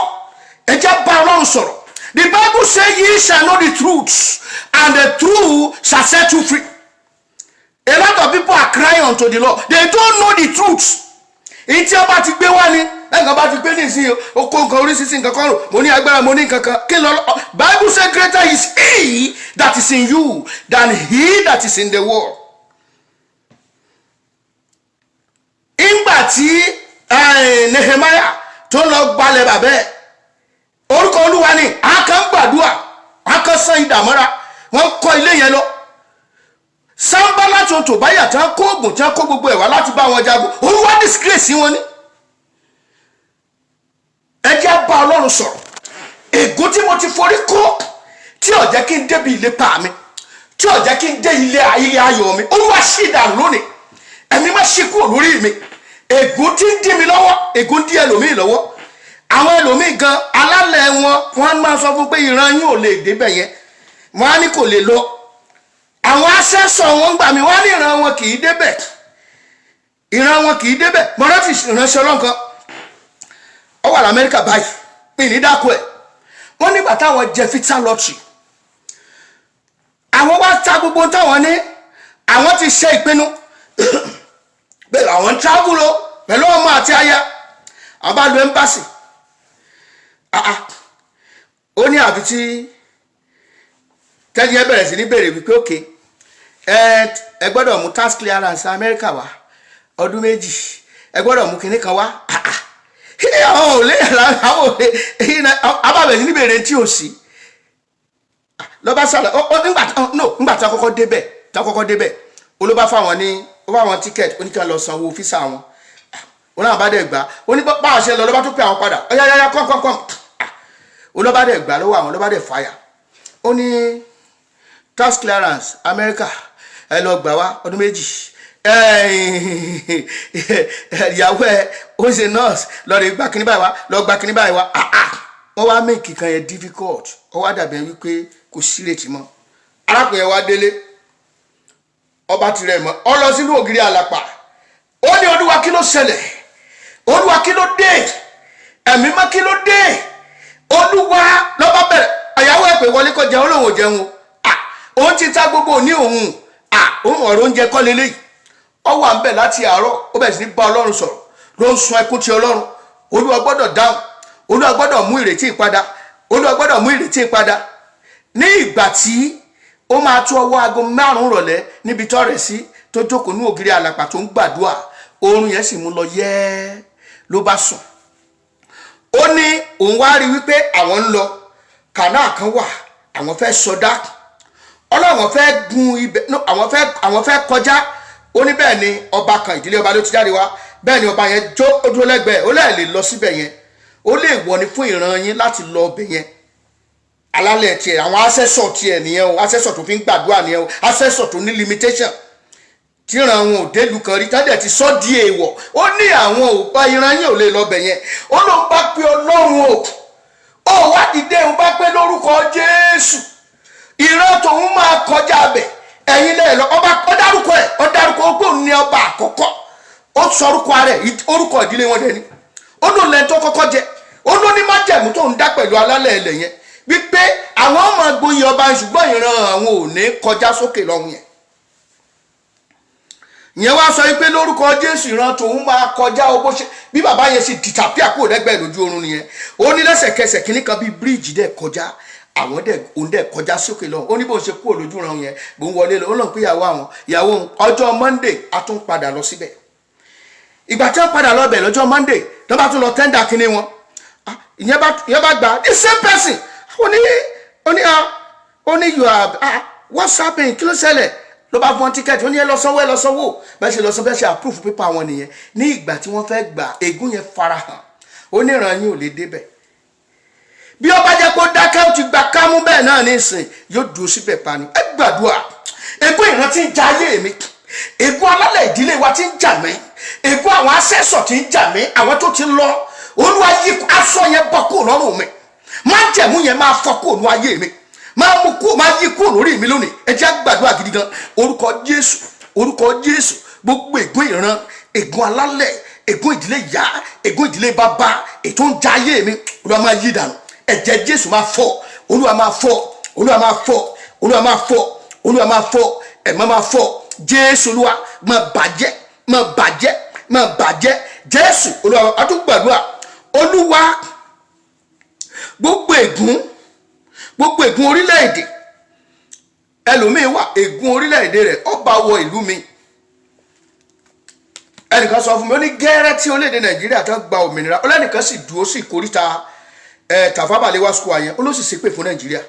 Ẹ̀jẹ̀ bá Ọlọ́run sọ̀rọ̀. The Bible says ye shall know the truth and the truth shall set you free. A lot of people are crying unto the Lord. They don't know the truth. Ìtí ọba ti gbé wá ní ẹ̀gbọ́n bá ti gbé ní ìsìn oko nǹkan oríṣiríṣi nǹkan kan rò mo ní agbára mo ní nǹkan kan kí lọ Bible say greater is he that is in you than he that is in the world. Ìgbà tí Nehemiah tó lọ gbalẹ̀ bàbá ẹ̀ orúkọ Olúwa ni a kan gbàdúrà a kan san ìdàmọ́ra wọ́n kọ́ ilé yẹn lọ. Sanballat àti Tòbíà tí wọ́n kó oògùn tí wọ́n kó gbogbo ẹ̀ wá láti bá wọn jagun Olúwa disgrace wọn ni. Ẹ jẹ́ bá Ọlọ́run sọ̀rọ̀. Ègún tí mo ti forí kó tí ó jẹ́ kí n débi ìlépa mi, tí ó jẹ́ kí n dé ilé ayọ̀ mi, Olúwa ṣí dànù lónìí. Ẹ̀mí má ṣí kúrò lórí mi. Ègún tí ń dí mi lọ́wọ́, ègún dí ẹlòmíì lọ́wọ́. Àwọn ẹlòmíì gan alálẹ̀ wọ́n máa sọ fún pé ìran yín ò lè débẹ̀ yẹn, wọ́n á ní kò lè lọ. Àwọn asẹ́sọ̀ wọn gbà mí, wọ́n ní ìran wọn kì í débẹ̀, ìran wọn kì í débẹ̀. Mọ̀rẹ́tì ìránṣẹ́ ọlọ́nkan ó wà l'Amẹ́ríkà báyìí, mi ní dákú ẹ̀. Wọ́n nígbà táwọn jẹ fita lottery, àwọn wá ta gbogbo táwọn ní, àwọn ti ṣe ìpinnu bẹ́ẹ̀ àwọn travel o pẹ̀lú ọmọ àti aya, àwọn bá lu embassy. Ó ní àbí tí tẹ́lẹ̀ bẹ̀rẹ̀ sí ní bèrè wípé òkè ẹ gbọ́dọ̀ mú tax clearance Amẹ́ríkà wá ọdún 2, ẹ gbọ́dọ̀ mú kinní kan wá. Àwọn ò lè abábẹ̀ sí ní bèrè tí ò sí lọ́ba sálọ. Nígbà tí a kọ́kọ́ débẹ̀ olóbá fáwọn ní ó bá wọn ticket oníkan lọ sanwó físà wọn. Ó náà bá dẹ̀ gbà, ó ní báwọn ṣe lọ lọ́ba tó pé àwọn padà ọ̀yáyáyá kọ́m. Olóbá dẹ̀ gbà lọ́wọ́ àwọn, lọ́ba dẹ̀ fàyà. Ó ní tax clearance America ẹ lọ gbà wá ọdún 2. Ìyàwó ẹ ó ṣe nurse lọ rè gbà kíní báyìí wá, lọ gbà kíní báyìí wá. Wọ́n wá make kan yẹn difficult, ó wá dàbí wípé kò sí ìrètí mọ́. Arákùnrin yẹn wá délé, ọba tirẹ̀ mọ́, ọ lọ sínú ògiri àlàpà. Ó ní Olúwa kí ló ṣẹlẹ̀, Olúwa kí ló dé, ẹ̀mí mọ́ kí ló dé. Olúwa lọ́ba bẹ̀rẹ̀, àyàwó ẹ̀ pé wọlé kó jẹun, olóhùn jẹun. Òun ti ta gbogbo ní òun, òun ọ̀rọ̀ oúnjẹ kọ́ lélẹ́yìí. Ó wà ń bẹ̀ láti àárọ̀, ó bẹ̀rẹ̀ sí ní bá Ọlọ́run sọ̀rọ̀, ló ń sun ẹkún ti Ọlọ́run. Olúwa gbọ́dọ̀ dáhùn, Olúwa gbọ́dọ̀ mú ìrètí ìpadà, Olúwa gbọ́dọ̀ mú ìrètí ìpadà. Ní ìgbà tí ó máa tó ọwọ́ aago 5 rọ̀lẹ́ níbi tó rẹ̀ sí tó jókòó ní ògiri àlàpà tó ń gbàdúrà, oorun yẹn sì mú lọ yẹ́ ló bá sùn. Ó ní òun wá rí wípé àwọn ń lọ kànáà kan wà, àwọn fẹ́ sọdá, Ọlọ́run fẹ́ gun ibẹ̀, àwọn fẹ́ kọjá. Ó ní bẹ́ẹ̀ ni ọba kan, ìdílé ọba ló ti jáde wá, bẹ́ẹ̀ ni ọba yẹn jó ó dúró lẹ́gbẹ̀ẹ́, ó lè lọ síbẹ̀ yẹn, ó lè wọ ni fún ìran yín láti lọ ọbẹ̀ yẹn. Alálẹ̀ tiẹ̀ àwọn asẹ́sọ̀ tiẹ̀ nìyẹn o, asẹ́sọ̀ tó fi ń gbàdúrà nìyẹn o, asẹ́sọ̀ tó ní limitation tí ìran wọn ò délu kan rí tádẹ̀ ti sọ́ di èèwọ̀. Ó ní àwọn ò bá ìran yín ò lè lọ ọbẹ̀ yẹn. Ó ló ń bá pé Ọlọ́run o, ó wá dìde ń bá pé lórúkọ Jésù ìran tòun máa kọjá bẹ̀, ẹ̀yin lẹ́yìn lọ. Ọba ọdárúkọ ẹ̀, ọdárúkọ ogbóhùn ní ọba àkọ́kọ́, ó sọ orúkọ rẹ̀, orúkọ ìdílé wọn dẹni. Ó ló lẹ́ni tó kọ́kọ́ jẹ, ó ló ní májẹ̀mú tó ń dá pẹ̀lú alálẹ̀ ilẹ̀ yẹn wípé àwọn ọmọ gboyè ọba, ṣùgbọ́n ìran àwọn ò ní kọjá sókè lọ́hùn yẹn. Ìyẹn wá sọ wípé lórúkọ Jésù ìran tòun máa kọjá o, bó ṣe bí bàbá yẹn sì disappear kúrò lẹ́gbẹ̀ẹ́ lójú oorun nìyẹn. Ó ní lẹ́sẹ̀kẹsẹ̀ kíní kan bíi bíríìjì dẹ̀ kọjá, òun dẹ̀ kọjá sókè lọ. Ó ní bó ṣe kúrò lójú ran yẹn bó ń wọlé lọ, ó lọ pé ìyàwó ọjọ́ Monday a tún padà lọ síbẹ̀. Ìgbà tí wọ́n padà lọ bẹ̀ lọ́jọ́ Monday tó bá tún lọ tẹ́ndà kíní wọn, ìyẹn bá gbà the same person. Ó ní you are what's happening, kí ló ṣẹlẹ̀? Ló bá fún tíkẹ́ẹ̀tì, ó ní ẹ lọ sanwó. Bẹ́ẹ̀ ṣe lọ sanwó, bẹ́ẹ̀ ṣe approve pépà wọn nìyẹn. Ní ìgbà tí wọ́n fẹ́ gbà, ègún yẹn farahàn. Ó ní ìran yín ò lè débẹ̀. Bí ó bá jẹ́ kó dákẹ́ ó ti gbà kámú bẹ́ẹ̀ náà nísìn yóò dúró síbẹ̀ pa ni. Ẹ gbàdúrà, ègún ìran tí ń ja ayé mi, ègún alálẹ̀ ìdílé wa tí ń jà mí, ègún àwọn asẹ́sọ̀ tí ń jà mí, àwọn tó ti lọ, Olúwa yí aṣọ yẹn bọ́ kúrò lọ́rùn mi, májẹ̀mú yẹn máa fọ́ kúrò ní ayé mi, máa yí kúrò lórí mi lónìí. Ẹ jẹ́ gbàdúrà gidi gan, orúkọ Jésù, gbogbo ègún ìran, ègún alálẹ̀, ègún ìdílé ìyá, ègún ìdílé bàbá, ètò ń ja ayé mi, Olúwa máa yí dànù. Ẹ̀jẹ̀ Jésù máa fọ́, Olúwa máa fọ́, Olúwa máa fọ́, Olúwa máa fọ́, Olúwa máa fọ́, ẹ̀mọ́ máa fọ́. Jésù Olúwa máa bàjẹ́, Jésù Olúwa. A tún gbàdúrà, Olúwa gbogbo ègún orílẹ̀-èdè, ẹlòmíín wà ègún orílẹ̀-èdè rẹ̀ ó bá wọ ìlú mi. Ẹnìkan sọ fún mi, ó ní gẹ́rẹ́ tí orílẹ̀-èdè Nàìjíríà tó gba òmìnira, ọlẹ́nìkan sì dúró sí ìkóríta Tàfábàlẹ́wà square yẹn, olóṣì ṣépè fún Nàìjíríà,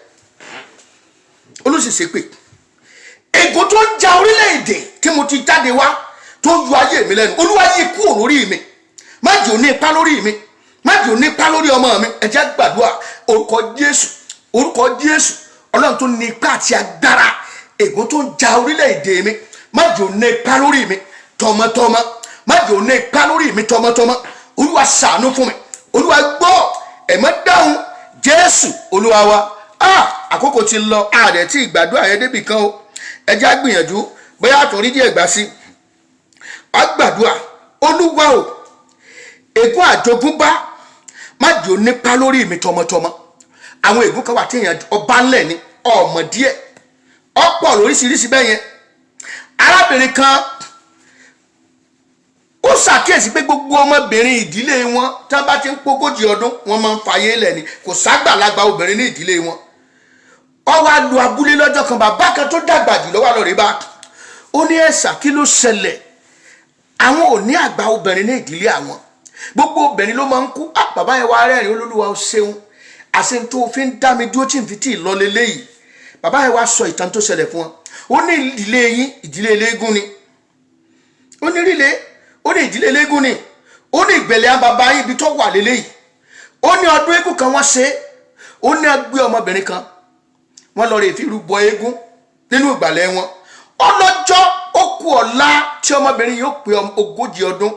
olóṣì ṣépè. Ègún tó ń ja orílẹ̀-èdè tí mo ti jáde wá tó yọ ayé mi lẹ́nu, Olúwa yí kúrò lórí mi, má jẹ́ ó ní ipá lórí mi, má jẹ́ ó ní ipá lórí ọmọ mi. Ẹ jẹ́ gbàdúrà, orúkọ Jésù, Ọlọ́run tó ní ipá àti agbára ègún tó ń ja orílẹ̀-èdè mi má jẹ́ ó ní ipá lórí mi tọmọtọmọ má jẹ́ ó ní ipá lórí mi tọmọtọmọ Olúwa ṣàánú fún mi Olúwa gbọ́ ẹ̀mọ́ dáhùn Jésù Olúwa wa àkókò ti lọ ààrẹ tí ìgbàdúrà yẹn débì kan o ẹ jẹ́ á gbìyànjú bóyá àtúnrí díẹ̀ gbà sí a gbàdúrà Olúwa o ègún àjogúnbá má jẹ́ ó nípa lórí mi tọmọtọmọ àwọn ègún kan wà tí èèyàn ọba ńlẹ̀ ni ọmọ díẹ̀ ọ̀pọ̀ lóríṣiríṣi bẹ́ẹ̀ yẹn arábìnrin kan ó ṣàkíyèsí pé gbogbo ọmọbìnrin ìdílé wọn tí wọ́n bá ti ń pógójì ọdún wọ́n máa ń fàyè lẹ̀ ni kò ságbàlagbà obìnrin ní ìdílé wọn ó wá lu abúlé lọ́jọ́ kan bàbá kan tó dàgbà jù lọ́wọ́ lọ́rẹ́ bá ó ní ẹ̀sà kí ló ṣẹlẹ̀ àwọn ò ní àgbà obìnrin ní ìdílé àwọn gbogbo obìnrin ló máa ń kú bàbá yẹn wá rẹ́rìn Olúwa ó ṣeun àṣẹ tó fi ń dá mi dúró tí n fi tí ì lọ lélẹ́yìí bàbá yẹn wá sọ ìtàn tó ṣẹlẹ̀ fún wọn ó ní ìdílé yín ìdílé eléégún ni ó ní ìdílé eléégún ni ó ní ìgbẹ̀lẹ̀ àbàbá yín ibi tó wà lélẹ́yìí ó ní ọdún eégún kan wọ́n ṣe ó ní agbé ọmọbìnrin kan wọ́n lọ rè fi rúbọ eégún nínú ìgbàlẹ̀ wọn ọlọ́jọ́ ó kù ọ̀la tí ọmọbìnrin yóò pé 40 ọdún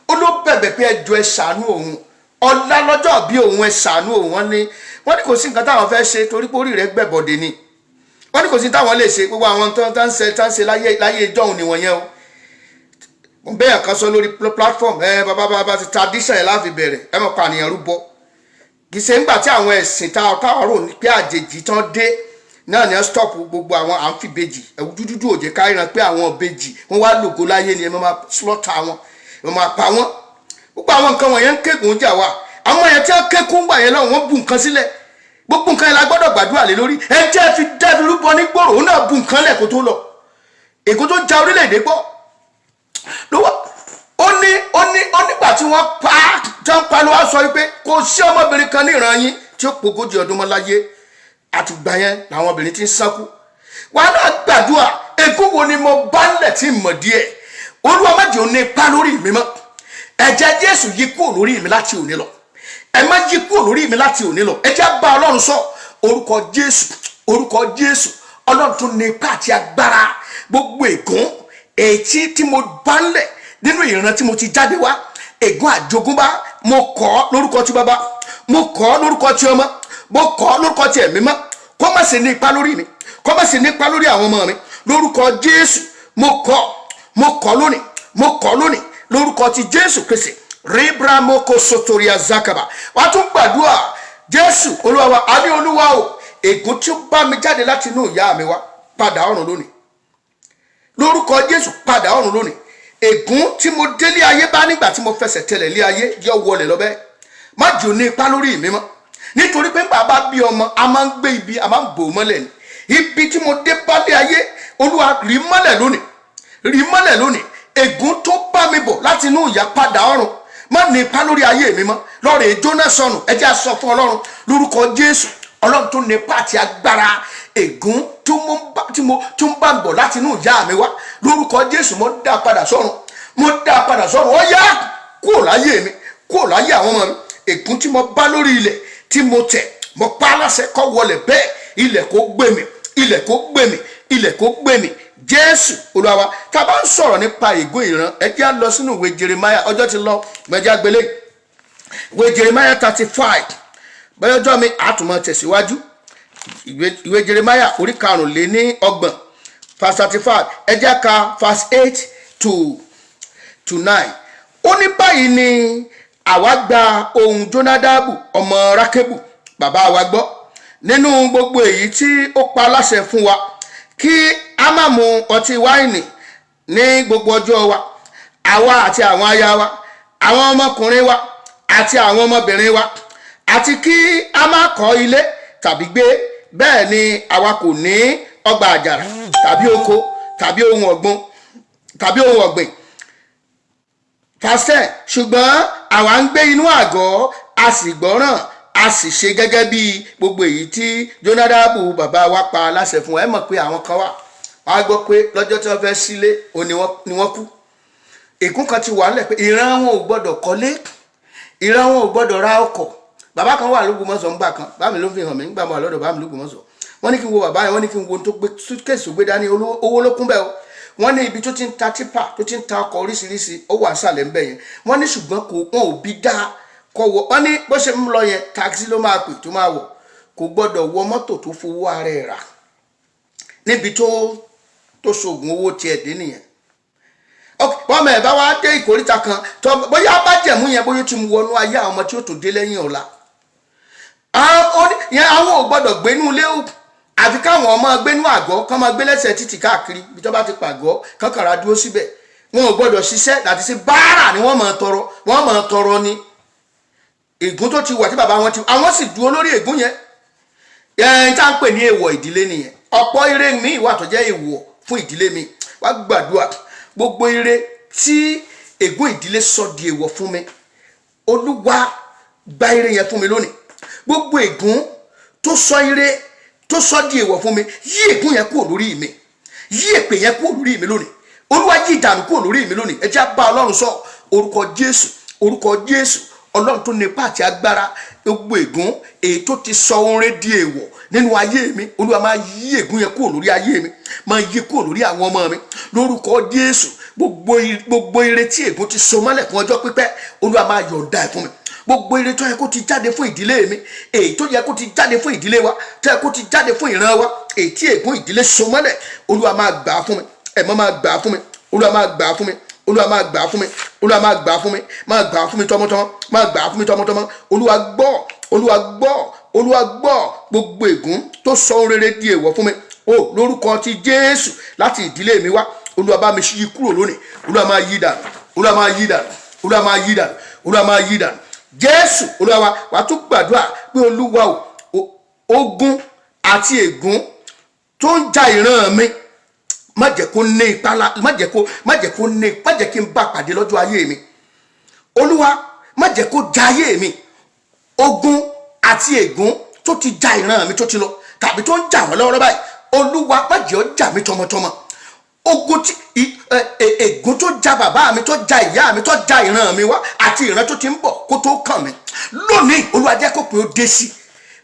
ó ló bẹ̀bẹ̀ pé ẹjọ́ ẹ ṣàánú òun ọ̀la lọ́jọ́ bí òun ẹ ṣàánú òun wọ́n ní kò sí nǹkan táwọn fẹ́ ṣe torí pé orí rẹ̀ gbẹ̀bọ̀dé ni wọ́n ní kò sí táwọn lè ṣe gbogbo àwọn tó ń ṣe láyé ìjọ́hun ni wọ̀nyẹn o mo bẹ́ẹ̀ kan sọ lórí platform bàbá ti tradition ẹ̀ láfi bẹ̀rẹ̀ ẹ mọ̀ pànìyàn rúbọ kì í ṣe ńgbà tí àwọn ẹ̀sìn táwọn rò ní pé àjèjì tán dé náà ni ẹ stop gbogbo àwọn àǹfìbejì ẹ̀wù dúdú òjè káríran pé àwọn ìbejì wọ́n wá lògo láyé ni ẹ máa slaughter wọn ẹ máa pa wọn gbogbo àwọn nǹkan wọ̀nyẹn ń kéègùn jà wá àwọn yẹn tí wọ́n kékun gbà yẹn náà wọ́n bu nǹkan sílẹ̀ gbogbo nǹkan yẹn la gbọ́dọ̀ gbàdúrà lé lórí ẹ jẹ́ fi dẹ́bi rúbọ ní gbòòrò òun náà bu nǹkan lẹ̀ kó tó lọ ègún tó ja orílẹ̀-èdè gbọ́ lọ́wọ́ ó nígbà tí wọ́n pa ló wá sọ pé kò sí ọmọbìnrin kan ní ìran yín tí ó pogójì ọdún mọ́ láyé àtìgbà yẹn làwọn obìnrin ti ń sánkú wàá náà gbàdúrà ègún wo ni mo bá ń lẹ̀ tí mọ̀ díẹ̀ Olúwa má jẹ́ ó ní ipá lórí mi mọ́ ẹ̀jẹ̀ Jésù yí kúrò lórí mi láti òní lọ ẹ má yí kúrò lórí mi láti òní lọ ẹ jẹ́ bá Ọlọ́run sọ orúkọ Jésù Ọlọ́run tó ní ipá àti agbára gbogbo ègún èyí tí mo bá ń lẹ̀ nínú ìran tí mo ti jáde wá ègún àjogúnbá mo kọ̀ lórúkọ ti Bàbá mo kọ̀ lórúkọ ti Ọmọ mo kọ̀ lórúkọ ti Ẹ̀mí Mímọ́ kó má ṣe ní ipá lórí mi kó má ṣe ní ipá lórí àwọn ọmọ mi lórúkọ Jésù mo kọ̀ lónìí lórúkọ ti Jésù Kristi ríbramoko sotoria zakaba wàá tún gbàdúrà Jésù Olúwa wa a ní Olúwa o ègún tí ó bá mi jáde láti inú ìyá mi wá padà ọ̀run lónìí lórúkọ Jésù padà ọ̀run lónìí ègún tí mo délé ayé bá nígbà tí mo fẹsẹ̀ tẹlẹ̀ lé ayé yọ wọlé lọ́bẹ̀ má jẹ́ ó ní ipá lórí mi mọ́ nítorí pé bàbá bí ọmọ a máa ń gbé ibi a máa ń bò mọ́lẹ̀ ni ibi tí mo dé bá lé ayé Olúwa rí mọ́lẹ̀ lónìí ègún tó bá mi bọ̀ láti inú ìyá padà ọ̀run má ní ipá lórí ayé mi mọ́ lọ́rẹ̀ jóná sọnù ẹ jẹ́ á sọ fún Ọlọ́run lórúkọ Jésù Ọlọ́run tó ní ipá àti agbára ègún tí ń bá bọ̀ láti inú ìyá mi wá lórúkọ Jésù mo dá padà sọ́run ó yá kúrò láyé mi kúrò láyé àwọn ọmọ mi ègún tí mo bá lórí ilẹ̀ tí mo tẹ̀ mo pa á láṣẹ kó wọlẹ̀ bẹ́ẹ̀ ilẹ̀ kó gbé mi Jésù Olúwa wa tá a bá ń sọ̀rọ̀ nípa ègún ìran ẹ jẹ́ á lọ sínú ìwé Jeremiah ọjọ́ ti lọ mẹ́já gbélé ìwé Jeremiah 35 bẹ́ẹ̀ ọjọ́ mi àtúmọ̀ tẹ̀síwájú ìwé Jeremiah orí 25 verse 35 ẹ jẹ́ ká verse 8 to 9 ó ní báyìí ni àwa gba ohùn Jonadabu ọmọ Rákébù bàbá wa gbọ́ nínú gbogbo èyí tí ó pa láṣẹ fún wa kí a má mu ọtí wáìnì ní gbogbo ọjọ́ wa àwa àti àwọn aya wa àwọn ọmọkùnrin wa àti àwọn ọmọbìnrin wa àti kí a má kọ́ ilé tàbí gbé bẹ́ẹ̀ ni àwa kò ní ọgbà àjàrà tàbí oko tàbí ohun ọ̀gbìn pásítẹ̀ ṣùgbọ́n àwa ń gbé inú àgọ́ a sì gbọ́ràn a sì ṣe gẹ́gẹ́ bí gbogbo èyí tí Jonadabu bàbá wa pa láṣẹ fún ẹ mọ̀ pé àwọn kan wà wọ́n á gbọ́ pé lọ́jọ́ tí wọ́n fẹ́ sílé ni wọ́n kú ègún kan ti wà nílẹ̀ pé ìran wọn ò gbọ́dọ̀ kọ́lé ìran wọn ò gbọ́dọ̀ ra ọkọ̀ bàbá kan wà lÓgbómọ̀ṣọ́ ńgbà kan bá mi ló fi hàn mí nígbà mọ́ àlọ́dọ̀ bá mi lÓgbómọ̀ṣọ́ wọ́n ní kí n wo bàbá yẹn, wọ́n ní kí n wo tó gbé suitcase gbé dání, owó ló kún bẹ́ẹ̀ o. Wọ́n ní ibi tó ti ń ta tipa tó ti ń ta ọkọ̀ oríṣiríṣi ó wà sàlẹ̀ ńbẹ̀ yẹn. Wọ́n ní ṣùgbọ́n wọn ò bí dá kọ́ wọ. Wọ́n ní bó ṣe ń lọ yẹn taxi ló máa pè tó máa wọ̀, kò gbọ́dọ̀ wọ mọ́tò tó fowó ara ẹ̀ rà níbi tó ṣoògùn owó tiẹ̀ dé nìyẹn. Wọ́n mẹ̀ bá wá dé ìkóríta kan bóyá bá jẹ̀mú yẹn bóyá ti mú wọnú ayé àwọn ọmọ tí ó tó dé lẹ́yìn ọ̀la. Àwọn ò gbọ́dọ̀ gbénú ilé òkú àfi káwọn ọmọ gbénú àgọ́ kán máa gbé lẹ́sẹ̀ títì káàkiri bí tó bá ti pàgọ́ kankara dúró síbẹ̀. Wọn ò gbọ́dọ̀ ṣiṣẹ́ láti ṣe báárà ni wọ́n máa tọrọ ni. Ègún tó ti wà tí bàbá wọn àwọn sì dúró lórí ègún yẹn. Tá ń pè ní èèwọ̀ ìdílé nìyẹn. Ọ̀pọ̀ ire mi wà tó jẹ́ èèwọ̀ fún ìdílé mi. Wá gbàdúrà gbogbo ire tí ègún ìdílé sọ di èèwọ̀ fún mi, Olúwa gba ire yẹn fún mi lónìí. Gbogbo ègún tó sọ ire tó sọ di èèwọ̀ fún mi, yí ègún yẹn kúrò lórí mi, yí èpè yẹn kúrò lórí mi lónìí. Olúwa yí ìdànù kúrò lórí mi lónìí. Ẹ jẹ́ bá Ọlọ́run sọ orúkọ Jésù, orúkọ Jésù. Ọlọ́run tó nípa àti agbára, gbogbo ègún èyí tó ti sọ oore di èèwọ̀ nínú ayé mi, Olúwa máa yí ègún yẹn kúrò lórí ayé mi, máa yí kúrò lórí àwọn ọmọ mi lórúkọ Jésù. Gbogbo ire tí ègún ti so mọ́lẹ̀ fún ọjọ́ pípẹ́, Olúwa máa yọ̀ǹda ẹ̀ fún mi. Gbogbo ire tó yẹ kó ti jáde fún ìdílé mi, èyí tó yẹ kó ti jáde fún ìdílé wa, tó yẹ kó ti jáde fún ìran wa, èyí tí ègún ìdílé so mọ́lẹ̀, Olúwa máa gbà á fún mi. Ẹ̀mọ́ máa gbà á fún mi. Olúwa máa gbà á fún mi. Olúwa máa gbà á fún mi. Olúwa máa gbà á fún mi. Máa gbà á fún mi tọmọtọmọ. Máa gbà á fún mi tọmọtọmọ. Olúwa gbọ́. Olúwa gbọ́. Olúwa gbọ́. Gbogbo ègún tó sọ ohun rere di èèwọ̀ fún mi, lórúkọ ti Jésù láti ìdílé mi wá, Olúwa bá mi yí kúrò lónìí. Olúwa máa yí dànù. Olúwa máa yí dànù. Olúwa máa yí dànù. Olúwa máa yí dànù. Jésù Olúwa wa tún gbàdúrà pé Olúwa ogun àti ègún tó ń ja ìran mi, má jẹ́ kó ní ipá, má jẹ́ kí n bá pàdé lọ́jọ́ ayé mi. Olúwa má jẹ́ kó ja ayé mi. Ogun àti ègún tó ti ja ìran mi tó ti lọ tàbí tó ń jà wọ́n lọ́wọ́ báyìí, Olúwa má jẹ́ ó jà mí tọmọtọmọ. Ogun tí ègún tó ja bàbá mi, tó ja ìyá mi, tó ja ìran mi wá àti ìran tó ti ń bọ̀ kó tó kàn mí, lónìí Olúwa jẹ́ kó pé ó dé sí.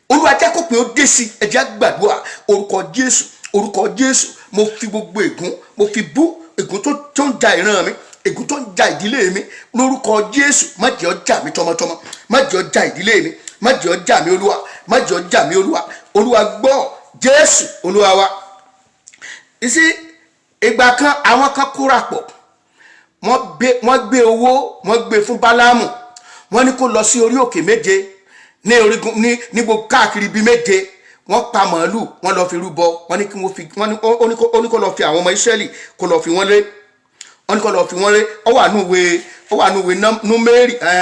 Olúwa jẹ́ kó pé ó dé sí. Ẹ jẹ́ gbàdúrà orúkọ Jésù, orúkọ Jésù. Mo fi gbogbo ègún, mo fi bú ègún tó ń ja ìran mi, ègún tó ń ja ìdílé mi, lórúkọ Jésù. Má jẹ́ ó jà mí tọmọtọmọ, má jẹ́ ó ja ìdílé mi, má jẹ́ ó jà mí Olúwa, má jẹ́ ó jà mí Olúwa. Olúwa gbọ́. Jésù Olúwa wa. Isi ìgbà kan àwọn kan kóra pọ̀, wọ́n gbé owó, wọ́n gbé fún Bálámù, wọ́n ní kó lọ sí orí òkè méje ní orígun ní gbogbo káàkiri bíi méje. Wọ́n pa màálù, wọ́n lọ fi rúbọ, wọ́n ní kí wọ́n fi, ó ní kó lọ fi àwọn ọmọ Ísírẹ́lì kó lọ fi wọ́n lé, wọ́n ní kó lọ fi wọ́n lé. Ó wà nùwé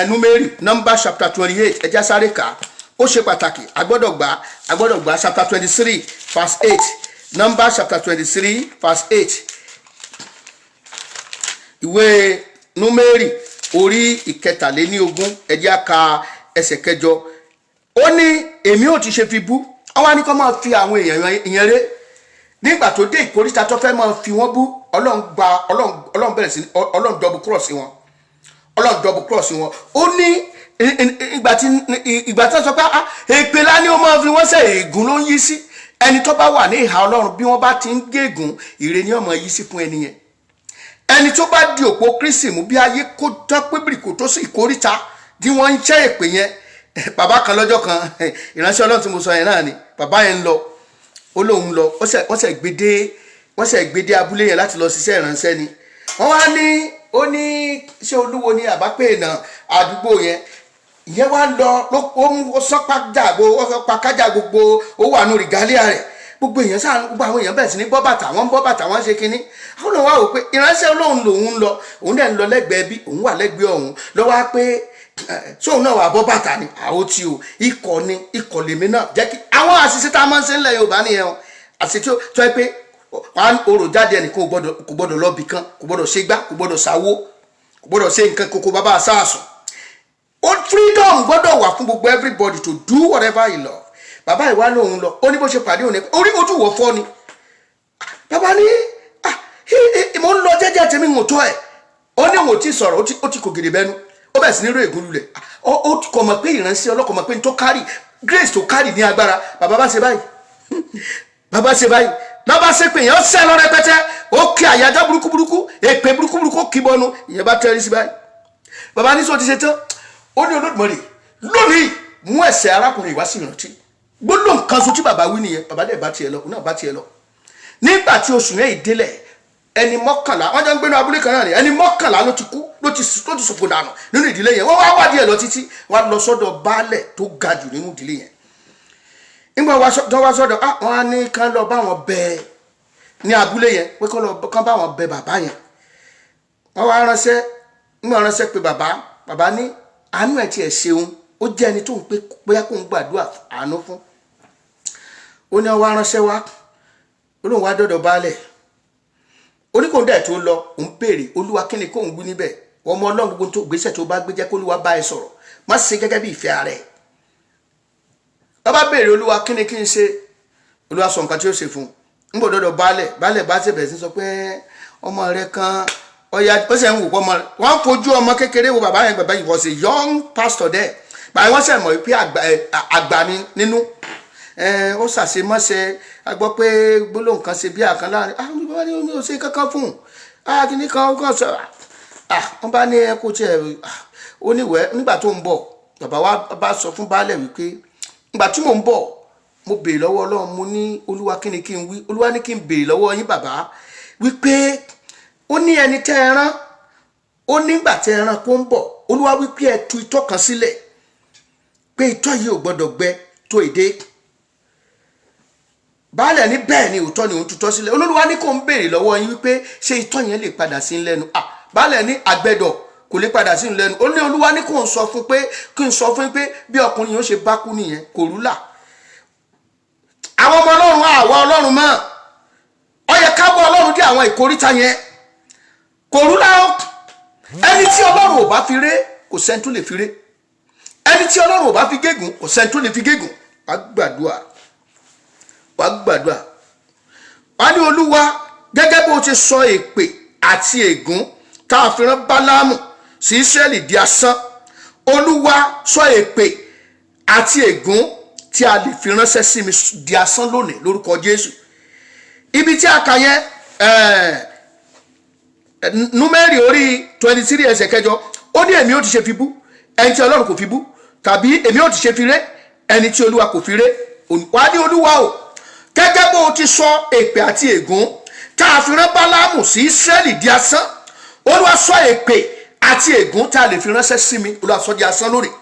Númérì Number chapter 28. Ẹ já sáré kà, ó ṣe pàtàkì, agbọ́dọ̀ gbà chapter 23 verse 8. Number chapter 23 verse 8. Ìwé Númérì orí ìkẹtàléníogún, ẹ jẹ́ ká ẹsẹ̀ kẹjọ. Ó ní èmi ò ti ṣe fi bú. Ó wá ní kó máa fi àwọn èèyàn ré. Nígbà tó dé ìkóríta tó fẹ́ máa fi wọ́n bú, Ọlọ́run bẹ̀rẹ̀ sí, Ọlọ́run double cross wọn. Ọlọ́run double cross wọn. Ó ní ìgbà tí wọ́n sọ pé èpè lá ni ó máa fi wọ́n ṣe, ègún ló ń yí sí. Ẹni tó bá wà ní ìhà Ọlọ́run bí wọ́n bá ti ń gégùn, ire ni ó máa yí sí fún ẹni yẹn. Ẹni tó bá di òpó Kristi mú bí ayé kó tán pébìrì kó tó sí ìkóríta tí wọ́n ń ṣe èpè yẹn. Bàbá kan lọ́jọ́ kan, ìránṣẹ́ Ọlọ́run tí mo sọ yẹn náà ni, bàbá yẹn ń lọ, ó lóun lọ, wọ́n ṣe gbédé abúlé yẹn láti lọ ṣiṣẹ́ ìránṣẹ́ ni. Wọ́n wá ní, ó ní ṣé Olúwo ni àbápè náà àdúgbò yẹn. Ìyẹn wá ń lọ, ó sọ́pá kájà gbogbo, ó wà nù rìgálíà rẹ̀. Gbogbo èèyàn sáà, gbogbo àwọn èèyàn bẹ̀rẹ̀ sí ní bọ́ bàtà, wọ́n ṣe kinní. Àwọn náà wá wò pé ìránṣẹ́ Ọlọ́run lòun ń lọ, òun dẹ̀ ń lọ lẹ́gbẹ̀ẹ́ bí, òun wà lẹ́gbẹ̀ẹ́ ọ̀hún lọ́wọ́ pé sóun náà wà bọ́ bàtà ni. Àwọn tí o ikọ̀ lèmi náà jẹ́ kí àwọn àṣìṣe tá a máa ń ṣe ńlẹ̀ Yorùbá nìyẹn o. Àṣìṣe tó yẹ pé orò jáde ẹnìkan kò gbọ́dọ̀ lọ bìkan, kò gbọ́dọ̀ ṣe gbá, kò gbọ́dọ̀ ṣàwó, kò gbọ́dọ̀ ṣe nǹkan kókó bàbá àṣàṣùn. Freedom gbọ́dọ̀ wà fún gbogbo everybody to do whatever he love. Bàbá ìwá lòun lọ, ó ní bó ṣe pàdé òun orí ojú wọ̀ fọ́ ni. Bàbá ní mo ń lọ jẹ́jẹ́ tèmi ń tó ẹ̀. Ó ní òun ò tí sọ̀rọ̀, ó ti kò gèdè bẹ́nu. Ó bẹ̀rẹ̀ sí ní ró ègún lulẹ̀. Ó kò mọ̀ pé ìránṣẹ́ ọlọ́kọ̀ mọ̀ pé tó kárì, grace tó kárì ní agbára. Bàbá bá ṣe báyìí, bàbá ṣe báyìí bàbá ṣe pé èèyàn ṣẹ́ lọ rẹpẹtẹ ó kí àyájọ́ burúkú èpè burúkú kí bọnu ìyẹn bá tẹ́rí sí báyìí. bàbá ní sọ ti ṣe tán ó ní Olódùmarè lónìí mú ẹ̀ṣẹ̀ arákùnrin ìwá sí ìrántí gbólóhùn kan so tí bàbá wí nìyẹn. bàbá dẹ̀ bá tiẹ̀ lọ náà bá tiẹ̀ lọ. nígbà tí oṣù yẹn ìdílẹ̀ ẹni mọ́kànlá wọ́n jọ ń gbénu abúlé kan náà ni ẹni mọ́kànlá ló ti kú ló ti sòfò dànù nínú ìdílé yẹn. wọ́n wá wádìí ẹ̀ lọ títí wọ́n lọ sọ́dọ̀ baálẹ̀ tó ga jù nínú ìdílé yẹn. nígbà tó wá sọ́dọ̀ wọ́n á ní kán lọ bá wọn bẹ ní abúlé yẹn pé kán bá wọn bẹ bàbá yẹn. wọ́n wá ránṣẹ́ pé bàbá ní àánú ẹ̀ tiẹ̀ ṣeun ó jẹ́ ẹni tó ń pé bóyá kó ń gbàdúrà àánú fún. ó ní wọ́n wá ránṣẹ́ wá ó lóun wá dọ́dọ̀ baálẹ̀ oníkóńdà tó ń lọ òun béèrè olúwa kí ni kóun gbé níbẹ̀ ọmọ ọlọ́run gbogbo tó gbèsè tó bá gbé jẹ́ kó olúwa bá ẹ sọ̀rọ̀ má ṣe gẹ́gẹ́ bí ìfẹ́ ara ẹ̀. bàbá béèrè olúwa kí ni kí n ṣe olúwa sọ nǹkan tí ó ṣe fún un ń bọ̀ dọ́dọ̀ baálẹ̀ bá ṣe bẹ̀rẹ̀ sí sọ pé ọmọ rẹ kan ọya ó sì ń wò pọ́ ọmọ rẹ wọ́n fojú ọmọ kékeré wo bàbá yẹn bàbá yìí was a young pastor there báyìí wọ́n sẹ̀ mọ̀ pé àgbà ni nínú ó ṣàṣemọ́ṣe a gbọ́ pé gbólóhùn kan ṣe bí àkàn láàrin bàbá ní omi ò ṣe kankan fún un kìíní kan sọ wọ́n bá ní ẹkọ tí ó níwẹ̀ nígbà tó ń bọ̀ bàbá wa bá sọ fún baálẹ̀ wípé nígbà tí mò ń bọ̀ mo béèrè lọ́wọ́ ọlọ́run mo ní olúwa kí ni kí n wí olúwa ní kí n béèrè lọ́wọ́ yín bàbá wípé ó ní ẹni tẹ́ ẹ rán ó nígbà tẹ́ ẹ rán kó ń bọ̀ olúwa wípé ẹ tu itọ́ kan sílẹ̀ pé itọ́ yìí ò gbọ́dọ̀ gbẹ tó èdè baálẹ̀ ní bẹ́ẹ̀ ni òótọ́ ni òun tutọ́ sílẹ̀ olúwa ní kò ń béèrè lọ́wọ́ yín wípé ṣé itọ́ yẹn lè padà sí lẹ́nu baálẹ̀ ní àgbẹ̀dọ̀ kò lè padà sí lẹ́nu ó ní olúwa ní kò ń sọ fún pé kí n sọ fún pé bí ọkùnrin yóò ṣe bá kú nìyẹn kò rúlà àwọn ọmọ ọlọ́run àwa ọlọ́run mọ́ ọ yẹ ká wọ ọlọ́run dé àwọn ìkóríta yẹn kò rúlà ẹni tí ọlọ́run ò bá fi ré kò sẹ́ni tó lè fi ré ẹni tí ọlọ́run ò bá fi gégùn kò sẹ́ni tó lè fi gégùn wàá gbàdúrà wàá ní olúwa gẹ́gẹ́ bó ti sọ èpè àti ègún tá a fi rán bálámù sí Ísírẹ́lì di asán olúwa sọ èpè àti ègún tí a lè fi ránṣẹ́ sí mi di asán lónìí lórúkọ Jésù. ibi tí a kà yẹn Númérì orí 23 ẹsẹ̀ kẹjọ ó ní èmi ó ti ṣe fi bú ẹni tí ọlọ́run kò fi bú tàbí èmi ó ti ṣe fi ré ẹni tí olúwa kò fi ré wàá ní olúwa o gẹ́gẹ́ bó ti sọ èpè àti ègún tá a fi rán bálámù sí Ísírẹ́lì di asán olúwa sọ èpè àti ègún tá a lè fi ránṣẹ́ sí mi olúwa sọ di asán lónìí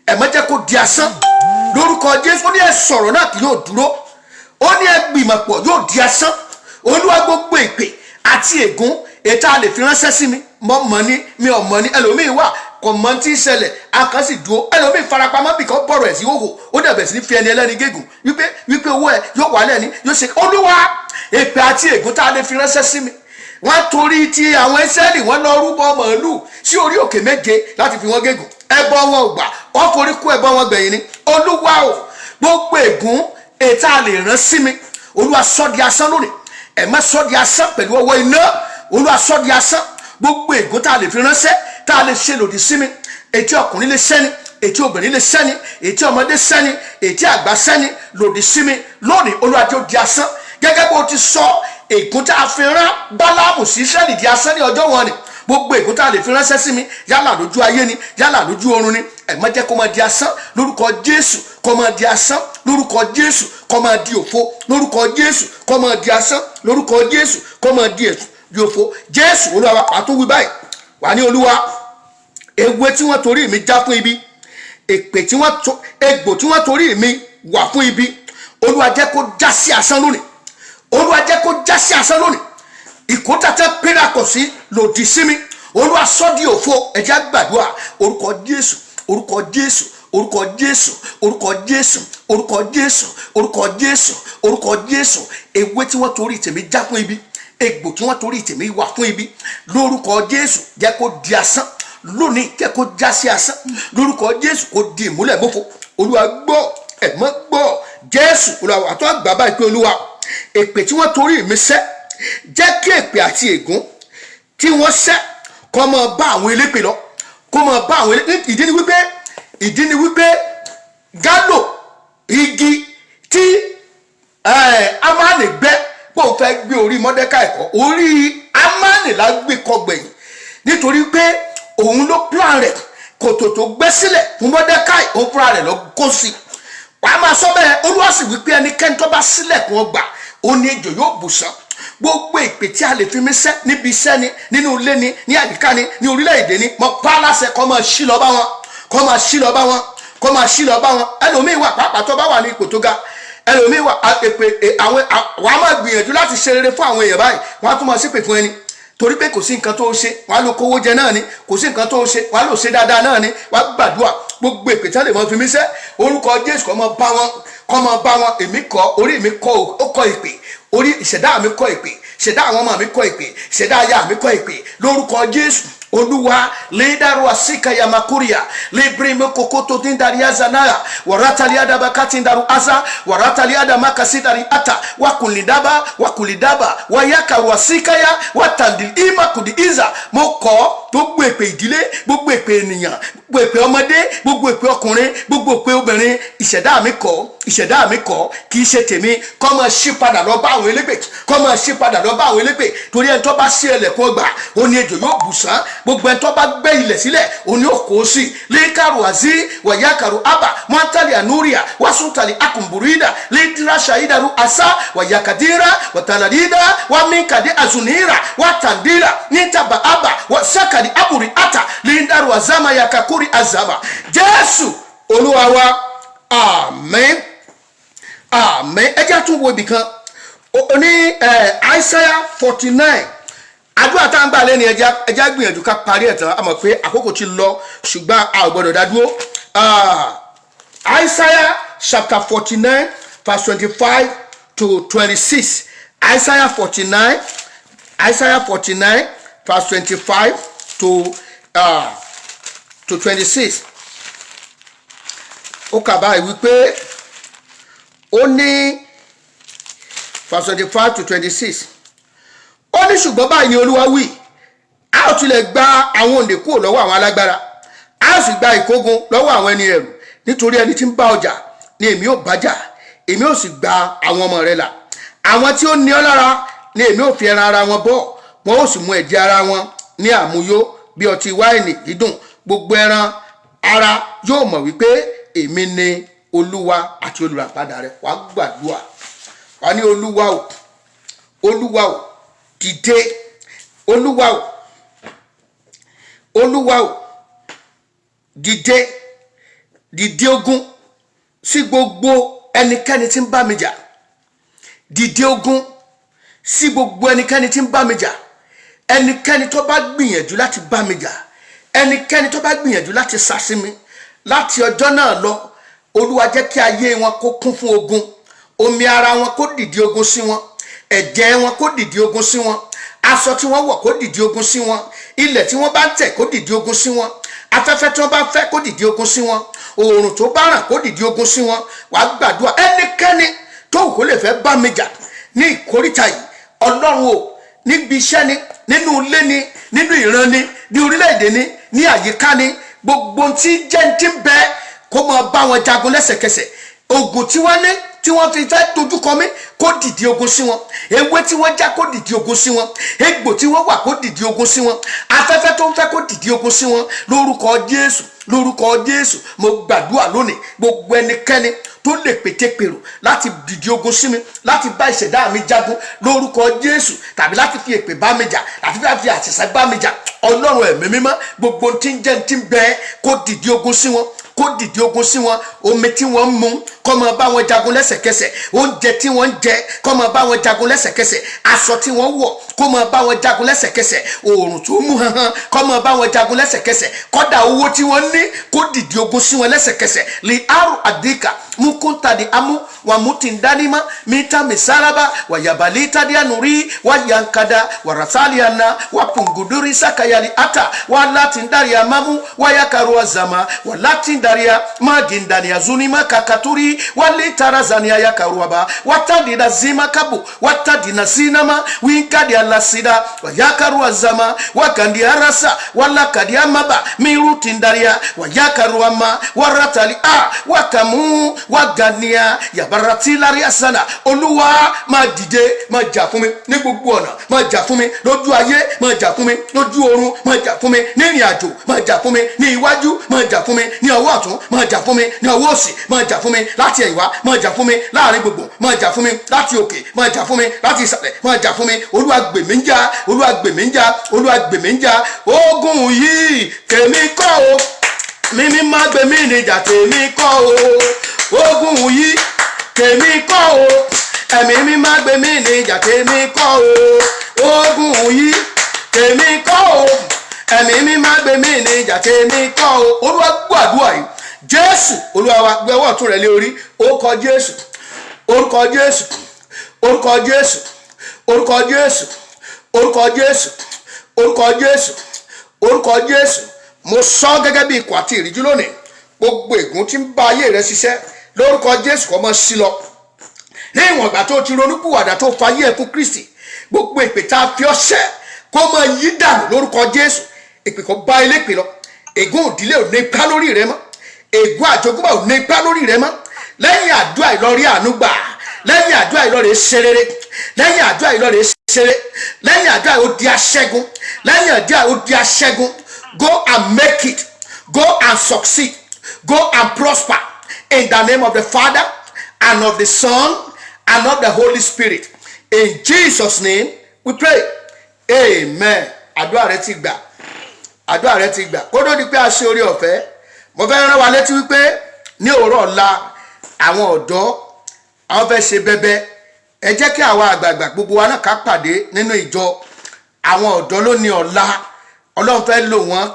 ẹ má jẹ́ kó di asán lórúkọ Jésù ó ní ẹ sọ̀rọ̀ náà kì yóò dúró ó ní ẹ gbìmọ̀pọ̀ yóò di asán olúwa gbogbo èpè àti ègún ètò a lè fi ránṣẹ́ sí mi mọ̀ ní mi ò mọ̀ ní ẹlòmíín wà kò mọ̀ tí ń ṣẹlẹ̀ akàn sì dúró ẹlòmíín farapamọ́ bìkan bọ̀rọ̀ ẹ̀ sí hòhò ó dẹ̀bẹ̀ sí ní fi ẹni ẹlẹ́ni gégùn wípé owó ẹ yóò wálẹ̀ ní yóò ṣe olúwa èpè àti ègún tá a lè fi ránṣẹ́ sí mi wọ́n torí ti àwọn Ísírẹ́lì wọ́n lọ rúbọ màálù sí orí òkè méje láti fi wọ́n gégùn ẹbọ wọn ò gbà wọ́n forí kú ẹbọ wọn gbẹ̀yìn ni olúwa o gbogbo ègún ètò a lè rán sí mi olúwa sọ di asán lónìí ẹ má sọ di asán pẹ̀lú ọwọ́ iná olúwa sọ di asán gbogbo ègún tá a lè fi ránṣẹ́ tá a lè ṣe lòdì sí mi ètí ọkùnrin lè sẹ́ni ètí obìnrin lè sẹ́ni ètí ọmọdé sẹ́ni ètí àgbà sẹ́ni lòdì sí mi lónìí olúwa jẹ́ ó di asán gẹ́gẹ́ bó ti sọ ègún tá a fi rán bálámù sí Ísírẹ́lì di asán ní ọjọ́ wọn ni gbogbo ègún tá a lè fi ránṣẹ́ sí mi yálà lójú ayé ni yálà lójú ọ̀run ni ẹ má jẹ́ kó máa di asán lórúkọ Jésù kó máa di asán lórúkọ Jésù kó máa di òfo lórúkọ Jésù kó máa di asán lórúkọ Jésù kó máa di òfo Jésù olúwa àtúwí báyìí wà ní olúwa ewé tí wọ́n torí mi já fún ibi èpè tí egbò tí wọ́n torí mi wà fún ibi olúwa jẹ́ kó já sí asán lónìí olúwa jẹ́ kó já sí asán lónìí ìkótàtà pínlẹ̀ sí lòdì sí mi olúwa sọ di òfo ẹ jẹ́ á gbàdúrà orúkọ Jésù orúkọ Jésù orúkọ Jésù orúkọ Jésù orúkọ Jésù orúkọ Jésù orúkọ Jésù ewé tí wọ́n torí tèmi já fún ibi egbò tí wọ́n torí tèmi wà fún ibi lórúkọ Jésù jẹ́ kó di asán lónìí jẹ́ kó já sí asán lórúkọ Jésù kó di ìmúlẹ̀ mọ́fọ́ olúwa gbọ́ ẹ̀mọ́ gbọ́ Jésù olúwa àtọ́ àgbà báyìí pé olúwa èpè tí wọ́n torí mi sẹ́ jẹ́ kí èpè àti ègún tí wọ́n sẹ́ kó máa bá àwọn elépè lọ kó máa bá àwọn elépè ìdí ni wípé gálò igi tí Amani gbẹ́ pé òun fẹ́ gbé orí Mọ́dékáì kọ́, orí Amani la gbé kọ́ gbẹ̀yìn nítorí pé òun ló plan rẹ̀ kòtò tó gbẹ́ sílẹ̀ fún Mọ́dékáì, òun fúnra rẹ̀ lọ kó sí. Wàá máa sọ bẹ́ẹ̀, Olúwa sì wípé ẹnikẹ́ni tó bá sílẹ̀kùn ọgbà ó ní ejò yóò bù sán. Gbogbo ìpè tí a lè fi mí sẹ́ níbi iṣẹ́ ni, nínú ilé ni, ní àyíká ni, ní orílẹ̀-èdè ni, mo pa á láṣẹ kó máa ṣí lọ bá wọn, kó máa ṣí lọ bá wọn, kó máa ṣí lọ bá wọn. Ẹlòmíì wà pàápàá tó bá wà ní ipò tó ga, ẹlòmíì wà wàá máa gbìyànjú láti ṣe rere fún àwọn èèyàn báyìí, wọ́n á tún máa ṣépè fún ẹni torí pé kò sí nǹkan tó ṣe, wọ́n á lo kówó jẹ náà ni, kò sí nǹkan tó ṣe, wọ́n á lò ṣe dáadáa náà ni, wọ́n á gbàdúrà. Gbogbo ìpè tí wọ́n lè mọ fi mí sẹ́, orúkọ Jésù kó máa bá wọn, kó máa bá wọn. Èmi kọ́, orí mi kọ́, ó kọ́ ìpè, orí ìṣẹ̀dá mi kọ́ ìpè, ìṣẹ̀dá àwọn ọmọ mi kọ́ ìpè, ìṣẹ̀dá aya mi kọ́ ìpè, lórúkọ Jésù. Olúwa ledaru asika ya makuria librime kokoto tindaria zanaya warataliada bakatindaru asa warataliada makasidari ata wakulidaba wayaka wasika ya watandil ima kudiiza moko gbogbo èpè ìdílé, gbogbo èpè ènìyàn, gbogbo èpè ọmọdé, gbogbo èpè ọkùnrin, gbogbo èpè obìnrin, ìṣẹ̀dá mi kọ́ kì í ṣe tèmi. Kó máa ṣí padà lọ bá àwọn elépè, kó máa ṣí padà lọ bá àwọn elépè, torí ẹni tó bá ṣí ẹlẹ́kùn ọgbà ó ní ejò yóò bù sán. Gbogbo ẹni tó bá gbẹ́ ilẹ̀ sílẹ̀ ó ní òkò sí. Lẹ́kàrú àzí wàyákàrú àbà mọ́tàlì ànúríà wàsúntàlì akùnbùrìdà lẹ́dìrà ṣàyídàrú àṣà wàyàkàdìrà wàtàlàdìdà wàmínkàdì àzùnìrà wàtàndìrà nítàbà àbà wàsákàdì àbùrì àtà lẹ́dàrú àzámà yàkàkúrì àzàmà. Jésù Olúwa wa, àmín àmín. Ẹ jẹ́ tún wo ibì kan ní Isaiah 49. Àdúrà tá ń gbà lẹ́ni ẹja gbìyànjú ká parí ẹ̀ tán, a mọ̀ pé àkókò ti lọ ṣùgbọ́n a ò gbọ́dọ̀ dá dúró. Isaiah chapter 49 verse 25 to 26. Isaiah 49 verse 25 to 26. Ó kà báyìí wípé ó ní verse 25 to 26. Ó ní ṣùgbọ́n báyìí ni Olúwa wí, a ó tilẹ̀ gba àwọn òǹdè kúrò lọ́wọ́ àwọn alágbára, a ó sì gba ìkógun lọ́wọ́ àwọn ẹni ẹ̀rù, nítorí ẹni tí ń bá ọjà ni èmi ò bá jà, èmi ò sì gba àwọn ọmọ rẹ̀ là. Àwọn tí ó ní ọ lára ni èmi ò fi ẹran ara wọn bọ́, wọn ó sì mu ẹ̀jẹ̀ ara wọn ní àmuyó bí ọtí wáìnì dídùn. Gbogbo ẹran ara yóò mọ̀ wípé èmi ni Olúwa àti olùràpadà rẹ̀. Wàá gbàdúrà, wàá ní Olúwa o, Olúwa o, dìde, Olúwa o, Olúwa o, dìde, dìde ogun sí gbogbo ẹnikẹ́ni tí ń bá mi jà, dìde ogun sí gbogbo ẹnikẹ́ni tí ń bá mi jà. Ẹnikẹ́ni tó bá gbìyànjú láti bá mi jà, ẹnikẹ́ni tó bá gbìyànjú láti sàsí mi láti ọjọ́ náà lọ, Olúwa jẹ́ kí ayé wọn kó kún fún ogun, omi ara wọn kó dìde ogun sí wọn, ẹ̀jẹ̀ wọn kó dìde ogun sí wọn, aṣọ tí wọ́n wọ̀ kó dìde ogun sí wọn, ilẹ̀ tí wọ́n bá tẹ̀ kó dìde ogun sí wọn, afẹ́fẹ́ tí wọ́n bá fẹ́ kó dìde ogun sí wọn, oòrùn tó bá ràn kó dìde ogun sí wọn. Wàá gbàdúrà, ẹnikẹ́ni tó wù kó lè fẹ́ bá mi jà ní ìkóríta yìí, Ọlọ́run o, níbi iṣẹ́ ni, nínú ilé ni, nínú ìran ni, ní orílẹ̀-èdè ni, ní àyíká ni, gbogbo tí jẹ́ ti ń bẹ kó máa bá wọn jagun lẹ́sẹ̀kẹsẹ̀. Ogun tí wọ́n ní tí wọ́n fi fẹ́ dojúkọ mi kó dìde ogun sí wọn, ewé tí wọ́n já kó dìde ogun sí wọn, egbò tí wọ́n wà kó dìde ogun sí wọn, afẹ́fẹ́ tó ń fẹ́ kó dìde ogun sí wọn. Lórúkọ Jésù, lórúkọ Jésù, mo gbàdúrà lónìí, gbogbo ẹnikẹ́ni tó lè pétépèrò láti dìde ogun sí mi, láti bá ìṣẹ̀dá mi jagun, lórúkọ Jésù, tàbí láti fi èpè bá mi jà, láti fi àṣìṣe bá mi jà, Ọlọ́run ẹ̀mí mímọ́, gbogbo tí ń jẹ́ ti ń bẹ kó dìde ogun sí wọn, kó dìde ogun sí wọn. Omi tí wọ́n ń mu kó máa bá wọn jagun lẹ́sẹ̀kẹsẹ̀, oúnjẹ tí wọ́n ń jẹ kó máa bá wọn jagun lẹ́sẹ̀kẹsẹ̀, aṣọ tí wọ́n wọ̀ kó máa bá wọn jagun lẹ́sẹ̀kẹsẹ̀, oòrùn tó mú hanhan kó máa bá wọn jagun lẹ́sẹ̀kẹsẹ̀, kódà owó tí wọ́n ní kó dìde ogun sí wọn lẹ́sẹ̀kẹsẹ̀. Li aru adika mukunta di amu wa mutindanima mita misaraba wa yabalita di anuri wa yankada wa rasaliana wa punguduri sakayali ata wa latindari amamu wa yakaru azama wa latindari magindani azunima kakaturi wa litarazania yakaruaba wa tadina zima kabu wa tadina sinama winkadi la sida wayakaru azama wakandiarasa wala kadiamaba mirutindaria wayakaru ama waratali wakamu wagania yabaratilaria sana Olúwa máa dìde máa jà fún mi ní gbogbo ọ̀nà máa jà fún mi lójú ayé máa jà fún mi lójú ọ̀run máa jà fún mi ní ìrìn àjò máa jà fún mi ní iwájú máa jà fún mi ní ọwọ́ ọ̀tún máa jà fún mi ní ọwọ́ òsì máa jà fún mi láti ẹ̀yìnwá máa jà fún mi láàrin gbogbo máa jà fún mi láti òkè máa jà fún mi láti ìsàlẹ̀ máa jà fún mi Olúwa gbè mí jà Olúwa gbè mí jà Olúwa gbè mí jà ogun yìí tèmi kọ́ o mímí má gbè mí níjà tèmi kọ́ o ogun yìí tèmi kọ́ o ẹ̀mí mi má gbè mí níjà tèmi kọ́ o ogun yìí tèmi kọ́ o ẹ̀mí mi má gbè mí níjà tèmi kọ́ o Olúwa gbọ́ àdúrà yìí Jésù Olúwa wa gbé ọwọ́ ọ̀tún rẹ̀ lé orí orúkọ Jésù orúkọ Jésù orúkọ Jésù orúkọ Jésù orúkọ Jésù orúkọ Jésù orúkọ Jésù mo sọ gẹ́gẹ́ bí ikọ̀ àti ìríjú lónìí gbogbo ègún tí ń bá ayé rẹ ṣiṣẹ́ lórúkọ Jésù kó máa ṣí lọ ní ìwọ̀n ìgbà tó ti ronúpìwàdà tó fayé ẹ̀ fún Kristi gbogbo ìpè tá a fi ọ́ ṣẹ́ kó máa yí dànù lórúkọ Jésù ìpè kó bá ilé pè lọ ègún ìdílé ò ní ipá lórí rẹ mọ́ ègún àjogúnbá ò ní ipá lórí rẹ mọ́ lẹ́yìn àdúrà ìlọrí àánú gbà lẹ́yìn àdúrà ìlọrí ṣerere lẹ́yìn àdúrà ìlọrí ṣeré lẹ́yìn àdúrà ó di aṣẹ́gun lẹ́yìn àdúrà ó di aṣẹ́gun go and make it go and succeed go and prosper in the name of the Father and of the Son and of the Holy Spirit in Jesus name we pray amen. Àdúrà rẹ ti gbà àdúrà rẹ ti gbà kó tó di pé a ṣe orí ọ̀fẹ́ mo fẹ́ rán wa létí wípé ní òwúrọ̀ ọ̀la àwọn ọ̀dọ́ àwọn fẹ́ ṣe bẹbẹ ẹ jẹ́ kí àwa àgbààgbà gbogbo wa náà ká pàdé nínú ìjọ àwọn ọ̀dọ́ ló ní ọ̀la Ọlọ́run fẹ́ lò wọ́n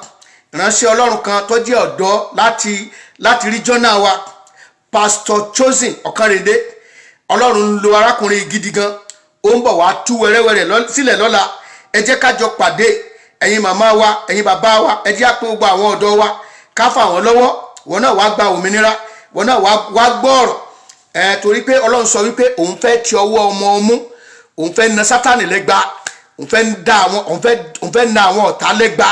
ìránṣẹ́ Ọlọ́run kan tó jẹ́ ọ̀dọ́ láti rí jọ́nà wa Pastor Chosen Ọ̀kanrìndé Ọlọ́run ń lo arákùnrin gidi gan ó ń bọ̀ wá tú wẹ́rẹ́wẹ́rẹ́ sílẹ̀ lọ́la ẹ jẹ́ ká jọ pàdé ẹ̀yin màmá wa ẹ̀yin bàbá wa ẹ jẹ́ pé gbogbo àwọn ọ̀dọ́ wa ká fà wọ́n lọ́wọ́ wọn náà wá gba òmìnira wọn náà wá gbọ́ ọ̀rọ̀ torí pé Ọlọ́run sọ wípé òun fẹ́ ti ọwọ́ ọmọ ọmú òun fẹ́ na Sátánì lẹ́gba òun fẹ́ na àwọn ọ̀tá lẹ́gba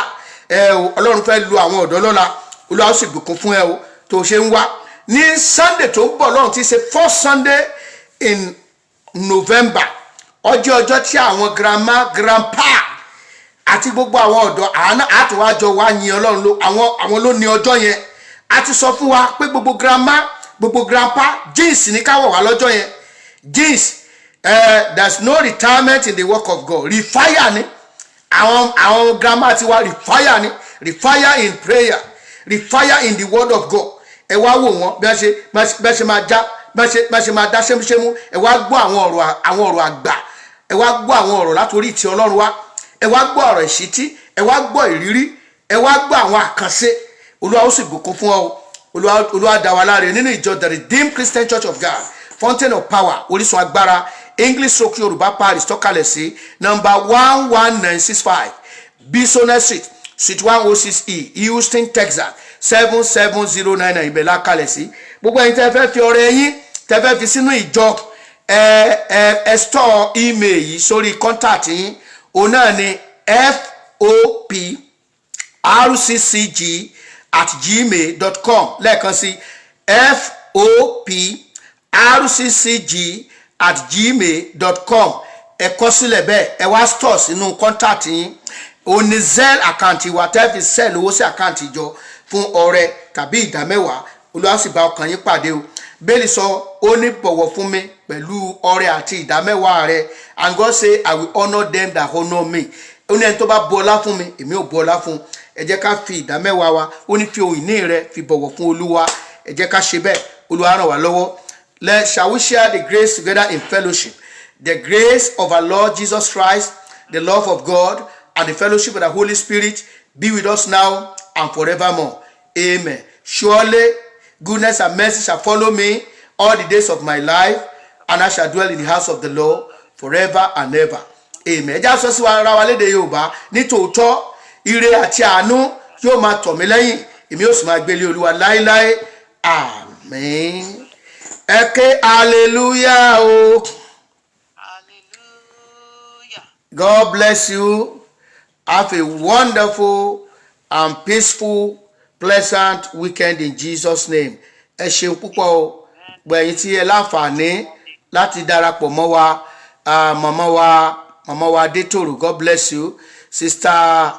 Ọlọ́run fẹ́ lu àwọn ọ̀dọ́ lọ́la Olúwa ó sì bùkún fún ẹ o tó ṣe ń wá ní Sunday tó ń bọ̀ Ọlọ́run ti ṣe first Sunday in November ọjọ́ tí àwọn grandpa àti gbogbo àwọn ọ̀dọ́ àtúwájọ wá yin Ọlọ́run àwọn ló ní ọjọ́ yẹn a ti sọ fún wa pé gbogbo grandpa jeans ní káwọ̀ wá lọ́jọ́ yẹn jeans there's no retirement in the work of God refire ni àwọn grandma ti wá refire in prayer refire in the word of God ẹ wá wò wọ́n bí wọ́n ṣe máa dá ṣémúṣémú ẹ wá gbọ́ àwọn ọ̀rọ̀ àgbà ẹ wá gbọ́ àwọn ọ̀rọ̀ látòrí ìtì Ọlọ́run wá ẹ wá gbọ́ ọ̀rọ̀ ìṣítí ẹ wá gbọ́ ìrírí ẹ wá gbọ́ àwọn àkànṣe Olúwa ó sì bùkún fún ọ Olúwa dá wa láre nínú ìjọ The Redeemed Christian Church of God Fountain of Power orísun agbára English Soki Yorùbá Parish tọ́kalẹ̀ sí number 11965 Bisonnet Street Suite 106E Houston Texas 77099 ibẹ̀ la kalẹ̀ sí gbogbo ẹ̀yin tẹ́ fẹ́ fi ọrẹ yín tẹ́ fẹ́ fi sínú ìjọ ẹ store email yìí sórí contact yín òun náà ni foprccg@gmail.com lẹ́ẹ̀kan sí foprccg@gmail.com ẹ kọ sílẹ̀ bẹ́ẹ̀ ẹ wá store sínú contact yín òun ni Zelle àkáǹtì wa tẹ́ fi sell owó sí àkáǹtì ìjọ fún ọrẹ tàbí ìdámẹ́wàá Olúwa sì bá ọkàn yín pàdé o Bẹ́ẹ̀ni sọ ó ní bọ̀wọ̀ fún mi pẹ̀lú ọrẹ àti ìdámẹ́wàá rẹ and God say I will honour them that honour me ó ní ẹni tó bá bu ọlá fún mi èmi ò bu ọlá fún ẹ jẹ́ ká fi ìdámẹ́wàá wa ó ní fi ohun ìní rẹ fi bọ̀wọ̀ fún Olúwa ẹ jẹ́ ká ṣe bẹ́ẹ̀ Olúwa ràn wá lọ́wọ́ shall we share the grace together in fellowship the grace of our Lord Jesus Christ the love of God and the fellowship of the Holy Spirit be with us now and forevermore. Amen. Surely goodness and mercy shall follow me all the days of my life, and I shall dwell in the house of the Lord forever and ever. Amen. Ẹjá sọ sí wa ara wa lédè Yorùbá ní tòótọ́ ire àti àánú yóò máa tọ̀ mí lẹ́yìn èmi yóò sì máa gbélé Olúwa láéláé. Amen. Ẹ ké hallelujah o. God bless you. Have a wonderful and peaceful, pleasant weekend in Jesus' name. Ẹ ṣeun púpọ̀ o. Gbẹ̀yìn tí ẹ láǹfààní láti darapọ̀ mọ́ wa, màmá wa Adétòrò, God bless you. Sister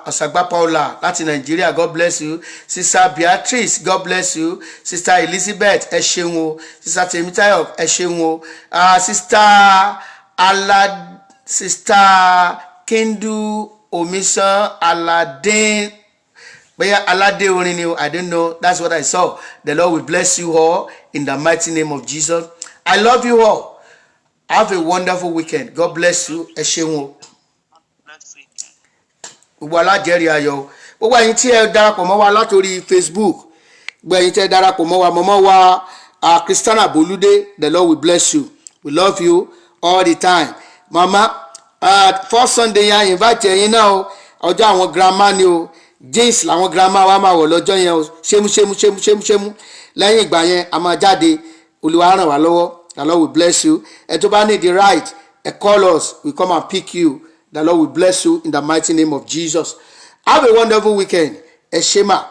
Asagba Paula láti Nigeria, God bless you. Sister Beatrice, God bless you. Sister Elizabeth, ẹ ṣeun o. Sister Temitayo, ẹ ṣeun o. Sister Kindu Omisan Aladdin, Alade Orin, I don't know. That's what I saw. The Lord will bless you all in the mighty name of Jesus. I love you all. Have a wonderful weekend. God bless you. Ẹ ṣeun o. Gbogbo alájẹrí ayọ̀. Gbogbo ẹ̀yin tí ẹ darapọ̀ mọ́ wa látòrí Facebook. Gbogbo ẹ̀yin tí ẹ darapọ̀ mọ́ wa, mọ́mọ́ wa Christiana Bolude, the Lord will bless you. We love you all the time. Mama, first Sunday yẹn invite ẹ̀yin náà o. Ọjọ́ àwọn grandma ni o. Jeans làwọn grandma wa máa wọ̀ lọ́jọ́ yẹn o. Ṣémú. Lẹ́yìn ìgbà yẹn a máa jáde. Olúwa ràn wá lọ́wọ́. The Lord will bless you. Ẹ tó bá need the right, call us. We come and pick you. The Lord will bless you in the mighty name of Jesus. Have a wonderful weekend. Ẹ ṣé mà.